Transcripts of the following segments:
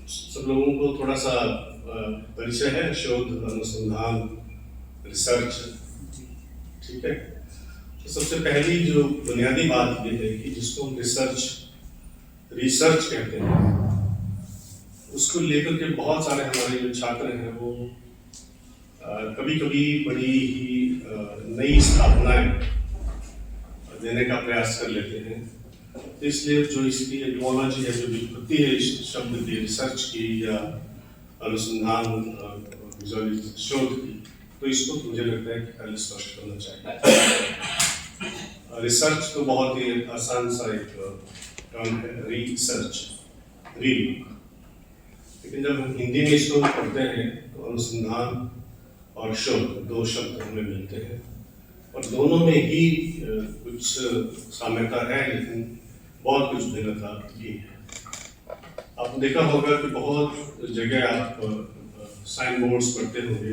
सब लोगों को थोड़ा सा परिचय है शोध अनुसंधान रिसर्च, ठीक है। तो सबसे पहली जो बुनियादी बात ये है कि जिसको हम रिसर्च कहते हैं, उसको लेकर के बहुत सारे हमारे जो छात्र हैं वो कभी कभी बड़ी ही नई स्थापनाएं देने का प्रयास कर लेते हैं। तो इसलिए जो इसकी एटिमोलॉजी है, जो व्युत्पत्ति है इस शब्द की, रिसर्च की या अनुसंधान शोध की, तो इसको मुझे लगता है कि पहले स्पष्ट करना चाहिए। रिसर्च तो बहुत ही आसान सा एक टर्म है, रिसर्च, लेकिन जब हम हिंदी में इसको पढ़ते हैं तो अनुसंधान और शोध दो शब्द हमें मिलते हैं और दोनों में ही कुछ साम्यता है, लेकिन बहुत कुछ भिन्नता भी है। आपने देखा होगा कि बहुत जगह आप साइन बोर्ड्स पढ़ते होंगे,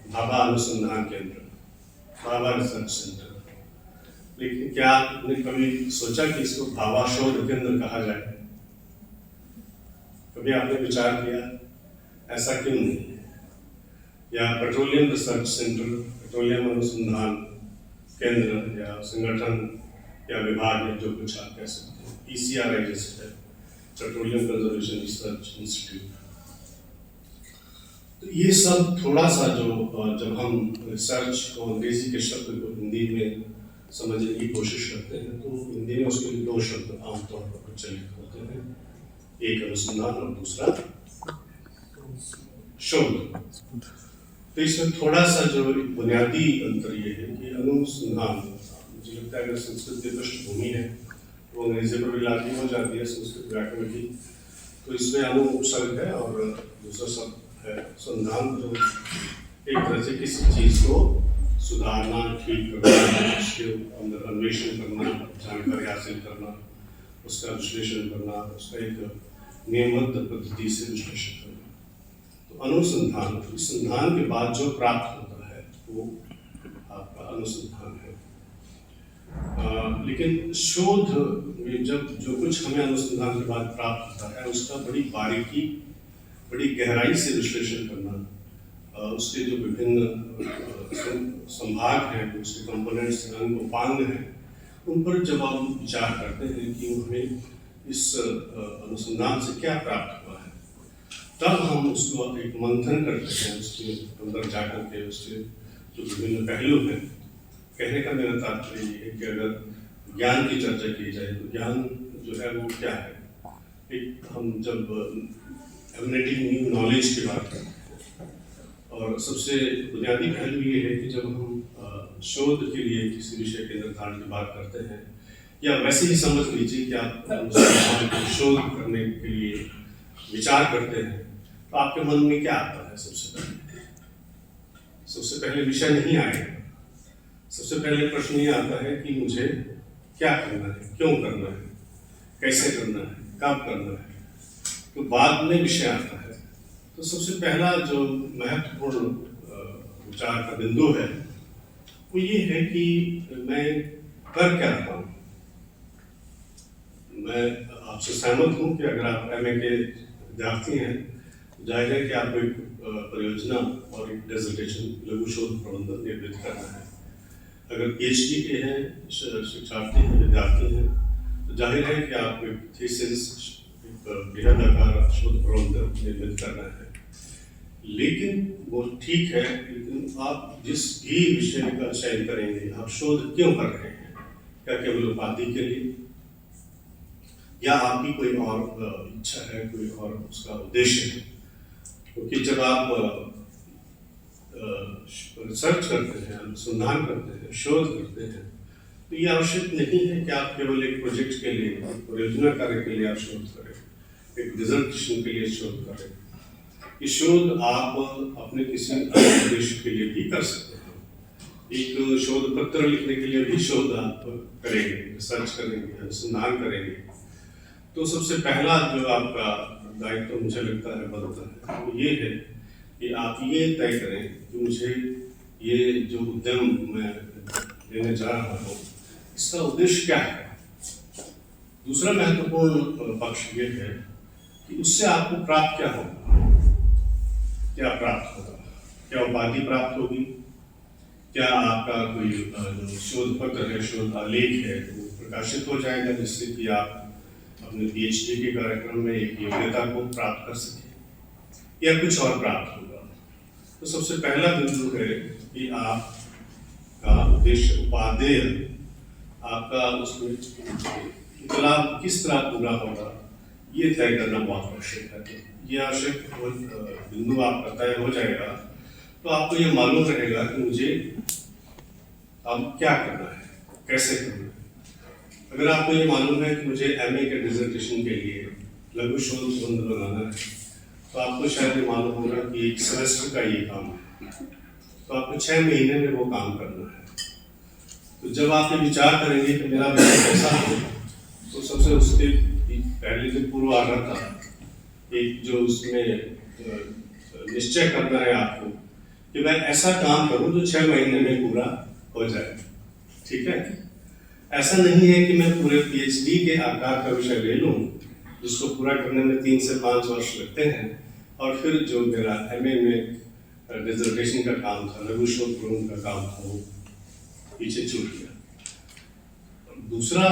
भाभा अनुसंधान केंद्र, भाभा रिसर्च सेंटर, लेकिन क्या आपने कभी सोचा कि इसको भाभा शोध केंद्र कहा जाए? कभी आपने विचार किया ऐसा क्यों नहीं? या पेट्रोलियम रिसर्च सेंटर, पेट्रोलियम अनुसंधान केंद्र या संगठन या विभाग है, जो कुछ आप कह सकते हैं, PCRI जैसे है, पेट्रोलियम कंजर्वेशन रिसर्च इंस्टीट्यूट। तो ये सब थोड़ा सा जो जब हम रिसर्च को अंग्रेजी के शब्द को हिंदी में समझने की कोशिश करते हैं तो हिंदी में उसके लिए दो शब्द आमतौर पर प्रचलित होते हैं, एक अनुसंधान और दूसरा शोध। तो इसमें थोड़ा सा जो बुनियादी अंतर ये है कि अनुसंधान, मुझे लगता है अगर संस्कृत की पृष्ठभूमि है तो अंग्रेजी पर भी लागू हो जाती है, संस्कृत व्याकरण की, तो इसमें अनु उपसर्ग है और दूसरा शब्द है संधान, जो एक तरह से किसी चीज को सुधारना, ठीक करना, उसके अंदर अन्वेषण करना, जानकारी हासिल करना, उसका विश्लेषण करना, उसका एक नियमबद्ध पद्धति से विश्लेषण करना। तो अनुसंधान, अनुसंधान के बाद जो प्राप्त होता है वो आपका अनुसंधान है। लेकिन शोध में जब जो कुछ हमें अनुसंधान के बाद प्राप्त होता है उसका बड़ी बारीकी, बड़ी गहराई से विश्लेषण करना, उसके जो विभिन्न संभाग हैं, उसके कंपोनेंट्स, अंग उपांग हैं, उन पर जब आप विचार करते हैं कि हमें इस अनुसंधान से क्या प्राप्त हुआ है, तब हम उसको एक मंथन करते हैं, उसके अंदर जाकर के उसके जो विभिन्न पहलू हैं। कहने का मेरा तात्पर्य ये है कि अगर ज्ञान की चर्चा की जाए तो ज्ञान जो है वो क्या है। एक हम जब एमनेटिंग न्यू नॉलेज की बात करते हैं, और सबसे बुनियादी पहलू ये है कि जब हम शोध के लिए किसी विषय के निर्धारण की बात करते हैं, या वैसे ही समझ लीजिए कि आप शोध करने के लिए विचार करते हैं, तो आपके मन में क्या आता है? सबसे पहले विषय नहीं आएगा, सबसे पहले प्रश्न ये आता है कि मुझे क्या करना है, क्यों करना है, कैसे करना है, कब करना है, तो बाद में विषय आता है। तो सबसे पहला जो महत्वपूर्ण विचार का बिंदु है वो ये है कि मैं कर क्या रहा हूँ। मैं आपसे सहमत हूँ कि अगर आप MA के विद्यार्थी हैं, जाहिर है कि आपको एक परियोजना और एक डिसर्टेशन, लघु शोध प्रबंधन निर्मित करना है। अगर PhD के हैं शिक्षार्थी हैं, विद्यार्थी हैं, तो जाहिर है कि आपको एक थीसिस, एक बृहदाकार शोध प्रबंधन निर्मित करना है। लेकिन वो ठीक है, लेकिन आप जिस भी विषय का चयन करेंगे, आप शोध क्यों कर रहे हैं? क्या केवल उपाधि के लिए, या आपकी कोई और इच्छा है, कोई और उसका उद्देश्य है? क्योंकि जब आप रिसर्च करते हैं, अनुसंधान करते हैं, शोध करते हैं, तो ये आवश्यक नहीं है कि आप केवल एक प्रोजेक्ट के लिए, परियोजना कार्य के लिए आप शोध करें, एक डिसर्टेशन के लिए शोध करें। ये शोध आप अपने किसी अन्य उद्देश्य के लिए भी कर सकते हैं। एक शोध पत्र लिखने के लिए भी शोध आप करेंगे, रिसर्च करेंगे, अनुसंधान करेंगे। तो सबसे पहला जो आपका दायित्व मुझे लगता है बनता है वो ये है कि आप ये तय करें कि मुझे ये जो उद्यम मैं लेने जा रहा हूँ, इसका उद्देश्य क्या है। दूसरा महत्वपूर्ण पक्ष ये है कि उससे आपको प्राप्त क्या होगा, क्या प्राप्त होगा, क्या उपाधि प्राप्त होगी, क्या आपका कोई जो शोध पत्र है, शोध आलेख है, वो प्रकाशित हो जाएगा, जिससे कि आप अपने पीएचडी के कार्यक्रम में एक योग्यता को प्राप्त कर सकें, या कुछ और प्राप्त होगा। तो सबसे पहला बिंदु है कि आपका उद्देश्य उपादेय, आपका उसमें इनकलाब किस तरह पूरा होगा, ये तय करना बहुत आवश्यक है। ये आवश्यक बिंदु आपका तय हो जाएगा तो आपको ये मालूम रहेगा कि मुझे अब क्या करना है, कैसे करना है। अगर आपको ये मालूम है कि मुझे एमए के डिसर्टेशन के लिए लघु शोध प्रबंध बनाना है, तो आपको शायद ये मालूम होगा कि एक सेमेस्टर का ये काम है, तो आपको 6 महीने में वो काम करना है। तो जब आप ये विचार करेंगे कि मेरा विषय कैसा हो, तो सबसे उसके पहले जो पूर्वाग्रह था, एक जो उसमें निश्चय करना है आपको कि मैं ऐसा काम करूं जो 6 महीने में पूरा हो जाए। ठीक है, ऐसा नहीं है कि मैं पूरे पीएचडी के आकार का विषय ले लूं जिसको पूरा करने में 3 से 5 वर्ष लगते हैं, और फिर जो मेरा एमए में डिसर्टेशन का काम था, लघु शोध प्रबंध का काम था, वो पीछे छूट गया। दूसरा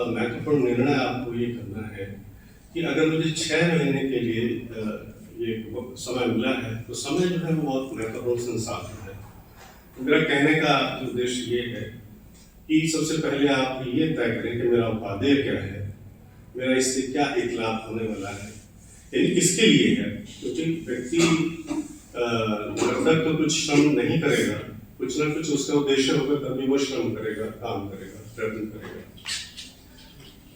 महत्वपूर्ण निर्णय आपको ये करना है कि अगर मुझे 6 महीने के लिए ये समय मिला है, तो समय जो है वो बहुत महत्वपूर्ण संसाधन है। तो मेरा कहने का उद्देश्य ये है कि सबसे पहले आप ये तय करें कि मेरा उपादेय क्या है, मेरा इससे क्या एक लाभ होने वाला है, यानी किसके लिए है। क्योंकि व्यक्ति जब तक तो कुछ श्रम नहीं करेगा, कुछ ना कुछ उसका उद्देश्य होगा, तभी वो श्रम करेगा, काम करेगा, प्रयत्न करेगा।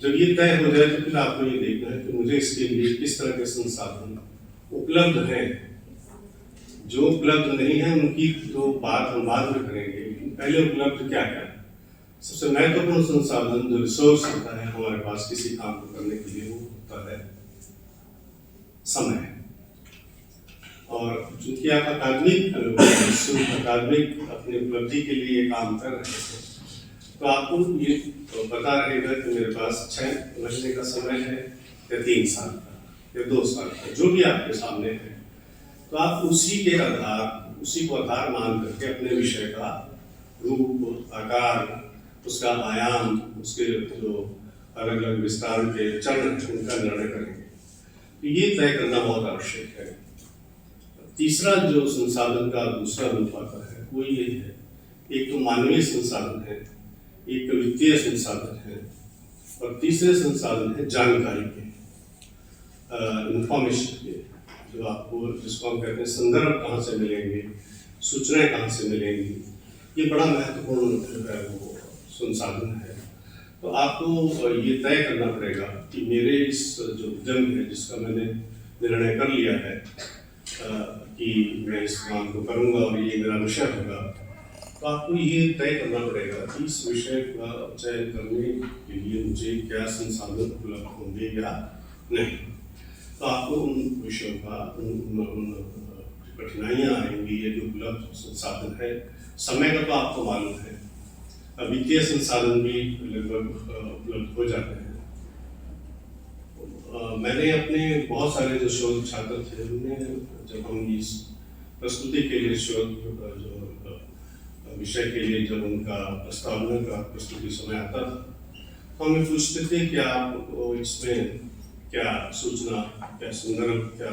जब ये तय हो जाए तो फिर आपको ये देखना है कि मुझे इसके लिए किस तरह के संसाधन उपलब्ध हैं। जो उपलब्ध नहीं है उनकी तो बात हम बाद में करेंगे, पहले उपलब्ध क्या क्या है। सबसे महत्वपूर्ण संसाधन जो रिसोर्स होता है हमारे पास किसी काम को करने के लिए, वो होता है समय। और चूंकि आप अकादमिक अपनी उपलब्धि के लिए काम कर रहे हैं, तो आपको ये पता रहेगा कि मेरे पास 6 महीने का समय है या 3 साल का या 2 साल का, जो भी आपके सामने है। तो आप उसी को आधार मान करके अपने विषय का रूप, आकार, उसका आयाम, उसके जो अलग अलग विस्तार के चरण उनका निर्णय करेंगे। तो ये तय करना बहुत आवश्यक है। तीसरा जो संसाधन का दूसरा रूप आता है वो ये है, एक तो मानवीय संसाधन है, एक वित्तीय संसाधन है, और तीसरे संसाधन है जानकारी के, इंफॉर्मेशन के, जो आपको जिसको हम कहते हैं संदर्भ कहाँ से मिलेंगे, सूचनाएं कहाँ से मिलेंगी। ये बड़ा महत्वपूर्ण जो है वो संसाधन है। तो आपको ये तय करना पड़ेगा कि मेरे इस जो उद्यम है, जिसका मैंने निर्णय कर लिया है कि मैं इस काम को करूँगा और ये मेरा विषय होगा, तो आपको ये तय करना पड़ेगा कि इस विषय का चयन करने के लिए मुझे क्या संसाधन उपलब्ध होंगे या नहीं। तो आपको उन विषयों का उन कठिनाइयाँ आएंगी, ये जो उपलब्ध संसाधन है, समय का तो आपको मालूम है, वित्तीय संसाधन भी लगभग उपलब्ध हो जाते हैं। मैंने अपने बहुत सारे जो शोध छात्र थे, उन्हें जब हम इस प्रस्तुति के लिए शोध जो विषय के लिए जब उनका प्रस्तावना का प्रस्तुति समय आता था, तो हमें पूछते थे कि आपको इसमें क्या सूचना, क्या संदर्भ, क्या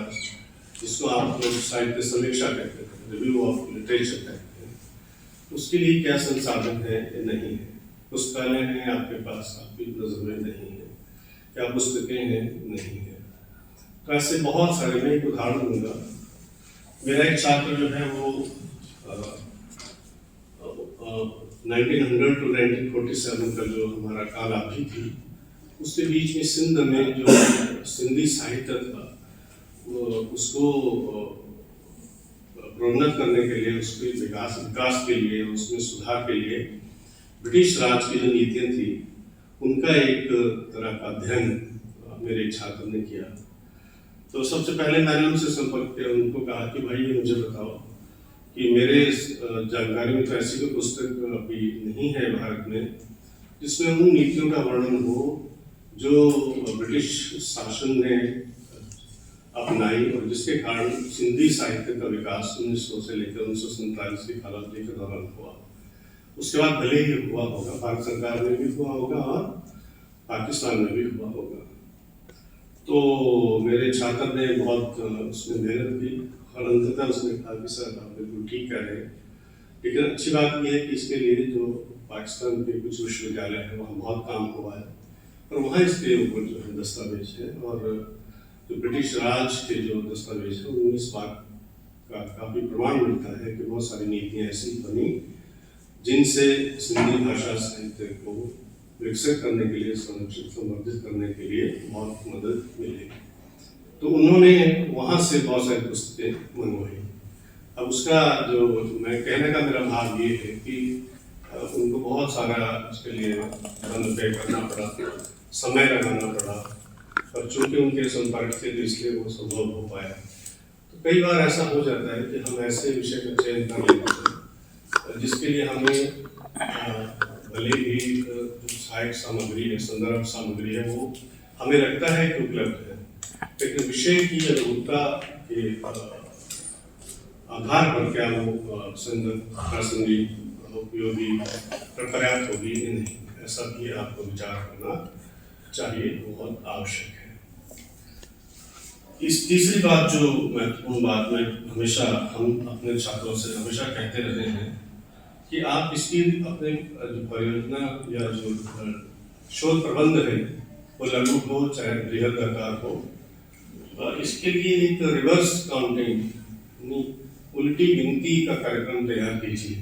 जिसको आप लोग साहित्य समीक्षा कहते हैं, रिव्यू ऑफ लिटरेचर कहते हैं, उसके लिए क्या संसाधन है या नहीं है। पुस्तकालय है आपके पास, आपकी नजर में नहीं है, क्या पुस्तकें हैं, नहीं है। तो ऐसे बहुत सारे, मैं एक उदाहरण दूंगा। मेरा एक छात्र जो है वो 1900 to 1947 का जो हमारा काल अवधि थी, उसके बीच में सिंध में जो सिंधी साहित्य था, उसको प्रोन्नत करने के लिए, उसके विकास के लिए, उसमें सुधार के लिए ब्रिटिश राज की जो नीतियाँ थी, उनका एक तरह का अध्ययन मेरे छात्र ने किया। तो सबसे पहले मैंने उनसे संपर्क किया, उनको कहा कि भाई ये मुझे बताओ कि मेरे जानकारी में तो ऐसी कोई पुस्तक अभी नहीं है भारत में जिसमें उन नीतियों का वर्णन हो जो ब्रिटिश शासन ने अपनाई और जिसके कारण सिंधी साहित्य का विकास 1900 से लेकर 1947 की कालावधि के दौरान हुआ। उसके बाद भले ही हुआ होगा, भारत सरकार में भी हुआ होगा और पाकिस्तान में भी हुआ होगा। तो मेरे छात्र ने बहुत उसमें मेहनत की और अंततः उसने कहा कि सर आप बिल्कुल ठीक कह रहे हैं, लेकिन अच्छी बात यह है कि इसके लिए जो पाकिस्तान के कुछ विश्वविद्यालय हैं वहाँ बहुत काम हुआ है और वहाँ इसके ऊपर जो है दस्तावेज है, और जो ब्रिटिश राज के जो दस्तावेज है उनमें इस बात का काफ़ी प्रमाण मिलता है कि बहुत सारी नीतियाँ ऐसी बनी जिनसे सिंधी भाषा साहित्य को विकसित करने के लिए, संरक्षित संवर्धित करने के लिए बहुत मदद मिली। तो उन्होंने वहाँ से बहुत सारी पुस्तकें मंगवाई। अब उसका जो मैं कहने का मेरा भाव ये है कि उनको बहुत सारा उसके लिए धन पे करना पड़ा, समय लगाना पड़ा, और चूंकि उनके संपर्क थे तो इसलिए वो संभव हो पाया। तो कई बार ऐसा हो जाता है कि हम ऐसे विषय का चयन कर लेते हैं जिसके लिए हमें भले ही जो सहायक सामग्री है, संदर्भ सामग्री है, वो हमें लगता है कि उपलब्ध है, लेकिन विषय की अनुरूपता के आधार पर क्या वो प्रासंगिक, उपयोगी, पर्याप्त होगी कि नहीं, ऐसा भी आपको विचार करना चाहिए, बहुत आवश्यक है। इस तीसरी बात जो महत्वपूर्ण बात में हमेशा हम अपने छात्रों से हमेशा कहते रहे हैं कि आप इसकी अपने जो परियोजना या जो शोध प्रबंध है वो लघु हो चाहे बृहद आकार हो, इसके लिए एक रिवर्स काउंटिंग, उल्टी गिनती का कार्यक्रम तैयार कीजिए।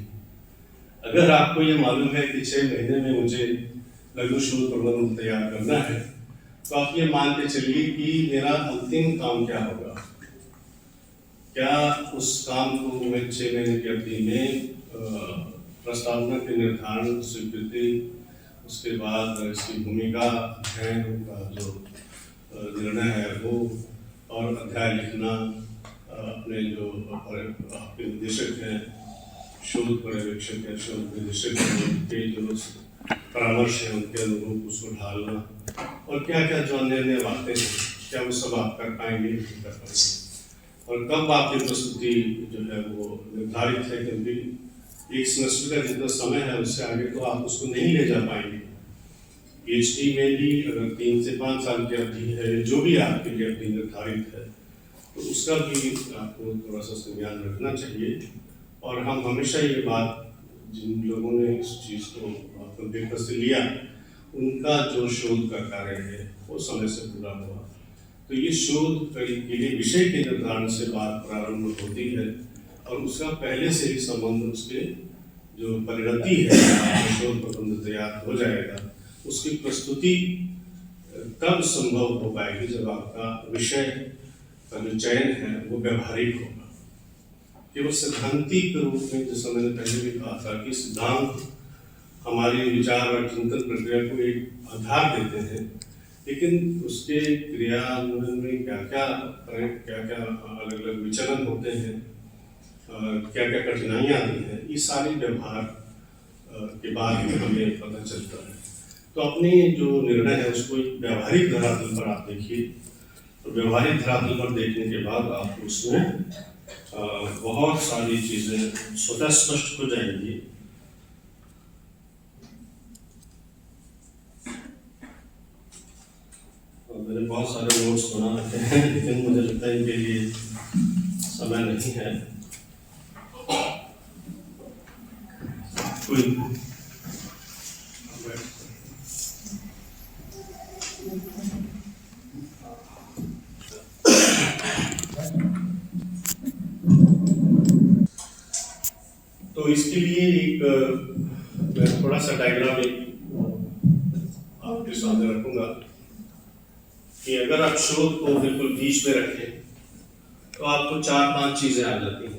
अगर आपको ये मालूम है कि 6 महीने में मुझे लघु शोध प्रबंध तैयार करना है, तो आप ये मान के चलिए कि मेरा अंतिम काम क्या होगा। क्या उस काम को मैं 6 महीने की अवधि में प्रस्तावना के निर्धारण, स्वीकृति, उसके बाद इसकी भूमिका, अध्ययन का जो निर्णय है वो, और अध्याय लिखना, अपने जो आपके निदेशक हैं, शोध पर्यवेक्षक है, शोध निदेशक के जो परामर्श है उनके अनुरूप उसको ढालना, और क्या क्या जो अन्य अन्य बातें हैं क्या वो सब आप कर पाएंगे, नहीं कर पाएंगे, और कब आपकी प्रस्तुति जो है वो निर्धारित है, क्योंकि एक सेमेस्टर का जितना समय है उससे आगे तो आप उसको नहीं ले जा पाएंगे। PhD में भी अगर 3 से 5 साल की अवधि है, जो भी आपके लिए अवधि निर्धारित है, तो उसका भी आपको थोड़ा सा संज्ञान रखना चाहिए। और हम हमेशा ये बात, जिन लोगों ने इस चीज़ को गंभीरता से लिया, उनका जो शोध का कार्य है वो समय से पूरा हुआ। तो ये शोध के लिए विषय के निर्धारण से बात प्रारंभ होती है, और उसका पहले से ही संबंध उसके जो परिणति है, शोध प्रबंध तैयार हो जाएगा, उसकी प्रस्तुति तब संभव हो पाएगी जब आपका विषय का जो चयन है वो व्यवहारिक होगा। केवल सैद्धांतिक रूप में, जैसा मैंने पहले भी कहा था कि सिद्धांत हमारी विचार और चिंतन प्रक्रिया को एक आधार देते हैं, लेकिन उसके क्रियान्वयन में क्या क्या अलग अलग विचलन होते हैं, क्या क्या कठिनाइयाँ आती हैं, ये सारी व्यवहार के बाद हमें पता चलता है। तो अपने जो निर्णय है उसको एक व्यवहारिक धरातल पर आप देखिए, तो व्यवहारिक धरातल पर देखने के बाद आप उसमें बहुत सारी चीज़ें स्वतः स्पष्ट हो जाएंगी। मैंने बहुत सारे नोट्स बना रखे हैं, लेकिन मुझे लगता है इनके लिए समय नहीं है। तो इसके लिए एक मैं थोड़ा सा डायग्राम आपके सामने रखूंगा कि अगर आप शोध को बिल्कुल बीच में रखें तो आपको 4-5 चीजें आ जाती हैं।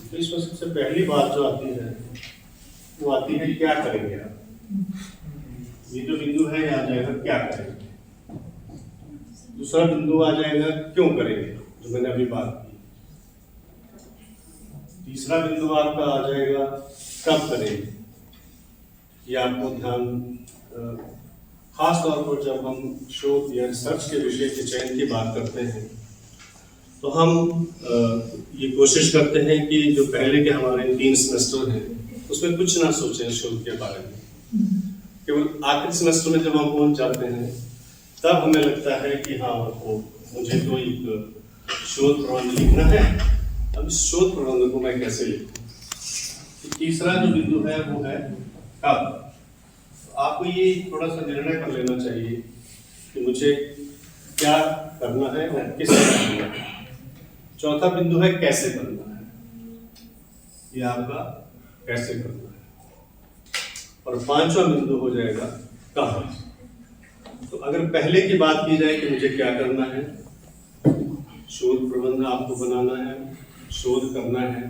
तो इसमें सबसे पहली बात जो आती है वो आती है क्या करेंगे आप। ये जो बिंदु है ये आ जाएगा क्या करेंगे। दूसरा बिंदु आ जाएगा क्यों करेंगे, जो मैंने अभी बात की। तीसरा बिंदु आपका आ जाएगा कब करेंगे। ये आपको ध्यान, खास तौर पर जब हम शोध या रिसर्च के विषय के चयन की बात करते हैं तो हम ये कोशिश करते हैं कि जो पहले के हमारे 3 सेमेस्टर हैं उसमें कुछ ना सोचें शोध के बारे में। केवल आखिरी सेमेस्टर में जब हम पहुंच जाते हैं तब हमें लगता है कि हाँ मुझे तो एक शोध प्रबंध लिखना है, अब इस शोध प्रबंध को मैं कैसे लिखूं। तो तीसरा जो बिंदु है वो है कब। आपको ये थोड़ा सा निर्णय कर लेना चाहिए कि मुझे क्या करना है और किस करना है। चौथा बिंदु है कैसे करना है, ये आपका कैसे करना है। और पांचवा बिंदु हो जाएगा कहाँ। तो अगर पहले की बात की जाए कि मुझे क्या करना है, शोध प्रबंध आपको बनाना है, शोध करना है,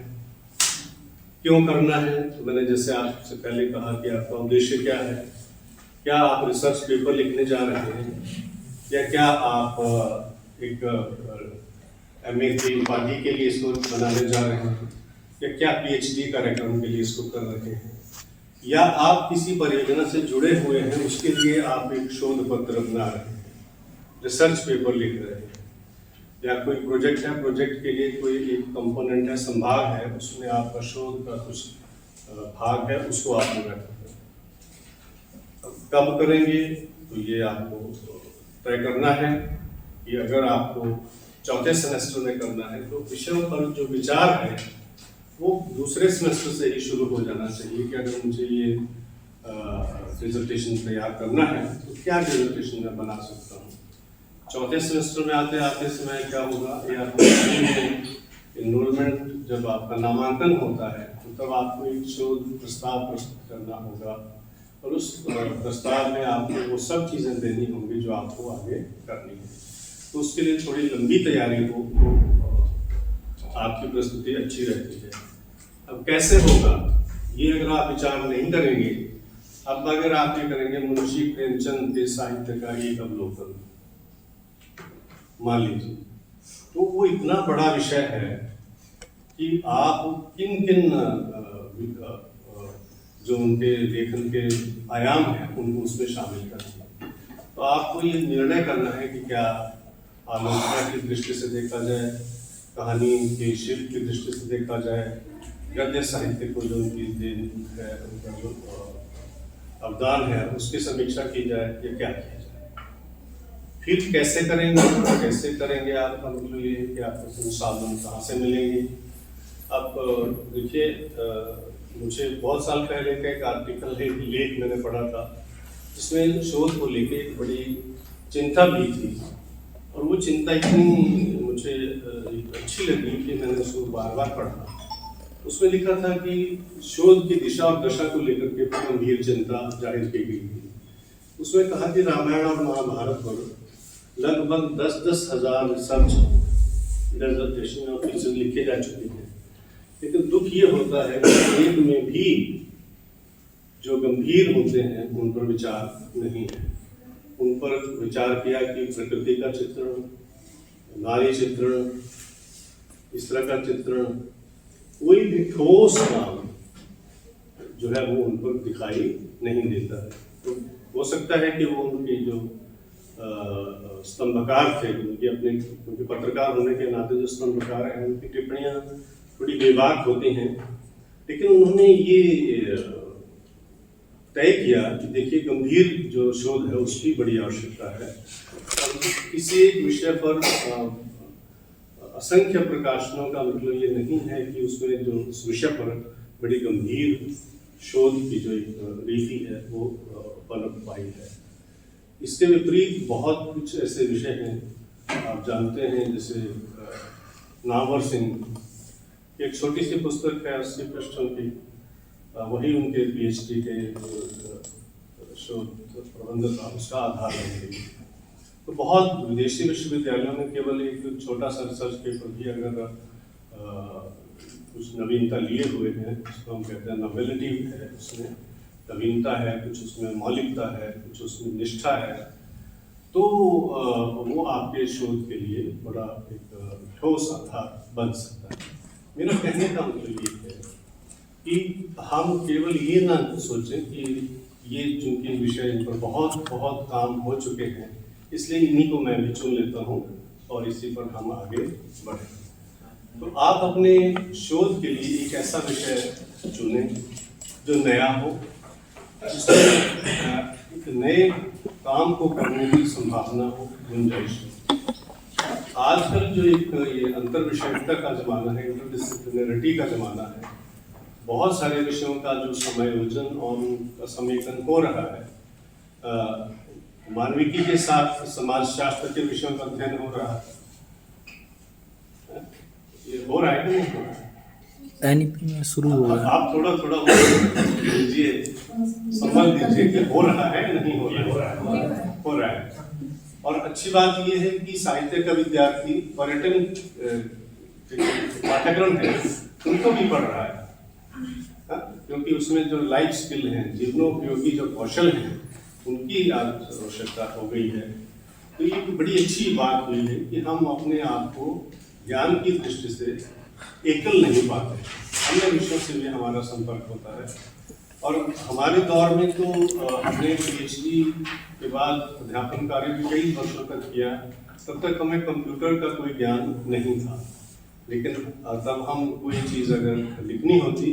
क्यों करना है। तो मैंने जैसे आपसे पहले कहा कि आपका उद्देश्य क्या है, क्या आप रिसर्च पेपर लिखने जा रहे हैं या क्या आप एक MA की उपाधि के लिए इसको बनाने जा रहे हैं या क्या PhD कार्यक्रम के लिए इसको कर रहे हैं या आप किसी परियोजना से जुड़े हुए हैं उसके लिए आप एक शोध पत्र बना रहे हैं, रिसर्च पेपर लिख रहे हैं, या कोई प्रोजेक्ट है, प्रोजेक्ट के लिए कोई एक कंपोनेंट है, संभाग है, उसमें आपका शोध का कुछ भाग है, उसको आप पूरा करते हैं। अब कब करेंगे तो ये आपको तय करना है कि अगर आपको चौथे सेमेस्टर में करना है तो विषयों पर जो विचार है वो दूसरे सेमेस्टर से ही शुरू हो जाना चाहिए कि अगर मुझे ये डिसर्टेशन तैयार करना है तो क्या डिसर्टेशन मैं बना सकता हूँ। चौथे सेमेस्टर में आते आते समय क्या होगा, या इनरोलमेंट जब आपका नामांकन होता है तो तब आपको एक शोध प्रस्ताव प्रस्तुत करना होगा और उस प्रस्ताव में आपको वो सब चीज़ें देनी होंगी जो आपको आगे करनी है। तो उसके लिए थोड़ी लंबी तैयारी हो तो आपकी प्रस्तुति अच्छी रहती है। अब कैसे होगा ये अगर आप विचार नहीं करेंगे, अब अगर आप ये करेंगे मुंशी प्रेमचंद के साहित्य का एक अवलोकन मान लीजिए, तो वो इतना बड़ा विषय है कि आप किन किन जो उनके लेखन के आयाम हैं उनको उसमें शामिल करेंगे। तो आपको ये निर्णय करना है कि क्या आलोचना की दृष्टि से देखा जाए, कहानी के शिल्प की दृष्टि से देखा जाए, गद्य साहित्य को जो उनकी देन है, उनका जो अवदान है उसकी समीक्षा की जाए या क्या किया जाए। फिर कैसे करेंगे आपका मतलब ये कि आपको संसाधन कहाँ से मिलेंगे। अब देखिए, मुझे बहुत साल पहले का एक आर्टिकल है, लेख मैंने पढ़ा था जिसमें शोध को लेके एक बड़ी चिंता भी थी और वो चिंता इतनी मुझे अच्छी लगी कि मैंने उसको बार बार पढ़ा। उसमें लिखा था कि शोध की दिशा और दशा को लेकर के गंभीर चिंता जाहिर की गई थी। उसमें कहा कि रामायण और महाभारत पर लगभग 10-10 हजार रिसर्च डिसर्टेशन और थीसिस लिखे जा चुके हैं, लेकिन दुख ये होता है कि एक में भी जो गंभीर मुद्दे हैं उन पर विचार नहीं है। उन पर विचार किया कि प्रकृति का चित्रण, नारी चित्रण, इस तरह का चित्रण, कोई भी ठोस काम जो है वो उन पर दिखाई नहीं देता है। तो हो सकता है कि वो उनके जो स्तंभकार थे, उनके पत्रकार होने के नाते जो स्तंभकार हैं, उनकी टिप्पणियां थोड़ी बेबाक होती हैं, लेकिन उन्होंने ये तय किया कि देखिए गंभीर जो शोध है उसकी बड़ी आवश्यकता है। किसी एक विषय पर असंख्य प्रकाशनों का मतलब ये नहीं है कि उसमें जो उस विषय पर बड़ी गंभीर शोध की जो एक रीति है वो पनप पाई है। इसके विपरीत बहुत कुछ ऐसे विषय हैं आप जानते हैं, जैसे नावर सिंह एक छोटी सी पुस्तक है 80 पृष्ठों की, वही उनके PhD के शोध प्रबंध का उसका आधार है। तो बहुत विदेशी विश्वविद्यालयों में केवल एक छोटा सा रिसर्च पेपर भी अगर कुछ नवीनता लिए हुए हैं, उसको हम कहते हैं नोवेलिटी है उसमें, नवीनता है, कुछ उसमें मौलिकता है, कुछ उसमें निष्ठा है, तो वो आपके शोध के लिए बड़ा एक ठोस आधार बन सकता है। मेरा कहने का मतलब ये है कि हम केवल ये ना सोचें कि ये चूंकि विषय इन पर बहुत बहुत काम हो चुके हैं, इसलिए इन्हीं को मैं भी चुन लेता हूँ और इसी पर हम आगे बढ़ें। तो आप अपने शोध के लिए एक ऐसा विषय चुनें जो नया हो, जिसमें एक नए काम को करने की संभावना हो, गुंजाइश हो। आजकल जो एक ये अंतर विषयकता का जमाना है, इंटरडिसिप्लिनरिटी का जमाना है, बहुत सारे विषयों का जो समायोजन और उनका समेकन हो रहा है, मानविकी के साथ समाजशास्त्र के विषयों का अध्ययन हो रहा है, ये हो रहा है कि नहीं हो रहा है? एनईपी में शुरू हो गया। आप थोड़ा थोड़ा दीजिए, समझ दीजिए कि हो रहा है नहीं हो रहा है, हो रहा है। और अच्छी बात ये है कि साहित्य का विद्यार्थी पर्यटन पाठ्यक्रम है उनको भी पढ़ रहा है, क्योंकि उसमें जो लाइफ स्किल हैं, जीवनोपयोगी जो कौशल हैं, उनकी आवश्यकता हो गई है। तो ये बड़ी अच्छी बात हुई है कि हम अपने आप को ज्ञान की दृष्टि से एकल नहीं पाते, अन्य विषयों से भी हमारा संपर्क होता है। और हमारे दौर में तो हमने पीएचडी के बाद अध्यापन कार्य भी कई वर्षों तक किया, तब तक हमें कंप्यूटर का कोई ज्ञान नहीं था। लेकिन तब हम कोई चीज़ अगर लिखनी होती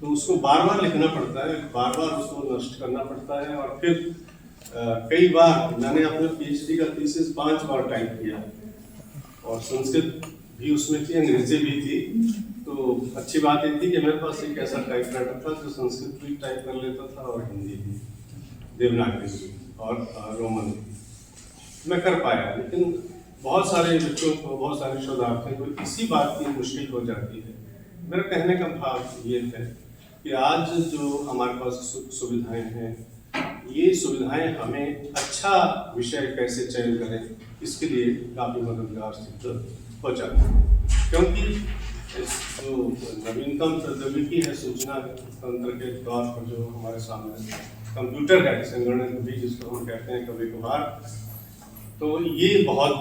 तो उसको बार बार लिखना पड़ता है, बार बार उसको नष्ट करना पड़ता है, और फिर कई बार मैंने अपने पीएचडी का थीसिस 5 बार टाइप किया, और संस्कृत भी उसमें थी, अंग्रेजी भी थी। तो अच्छी बात ये थी कि मेरे पास एक ऐसा टाइपराइटर था जो संस्कृत भी टाइप कर लेता था और हिंदी भी, देवनागरी भी और रोमन भी मैं कर पाया। लेकिन बहुत सारे बच्चों को, बहुत सारे शोधार्थियों को इसी बात की मुश्किल हो जाती है। मेरा कहने का भाव ये है कि आज जो हमारे पास सुविधाएं हैं, ये सुविधाएं हमें अच्छा विषय कैसे चयन करें, इसके लिए काफ़ी मददगार सिद्ध हो जाती है। क्योंकि जो नवीनतम प्रौद्योगिकी है सूचना तंत्र के तौर पर, जो हमारे सामने कंप्यूटर है, संगणक भी जिसको हम कहते हैं कभी कभार, तो ये बहुत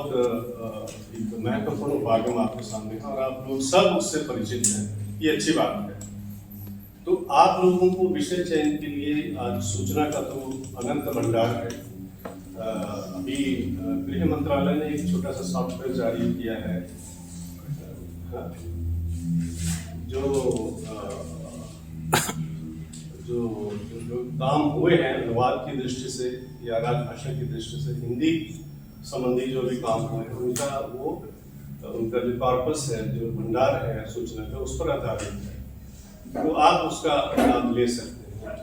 एक महत्वपूर्ण उपागम आपके सामने है और आप लोग सब उससे परिचित हैं, ये अच्छी बात है। तो आप लोगों को विषय चयन के लिए आज सूचना का तो अनंत भंडार है। अभी गृह मंत्रालय ने एक छोटा सा सॉफ्टवेयर जारी किया है, जो काम हुए हैं अनुवाद की दृष्टि से या राजभाषा की दृष्टि से, हिंदी संबंधी जो भी काम हुए हैं, उनका जो कॉर्पस है, जो भंडार है सूचना का, उस पर आधारित है। तो आप उसका लाभ ले सकते हैं।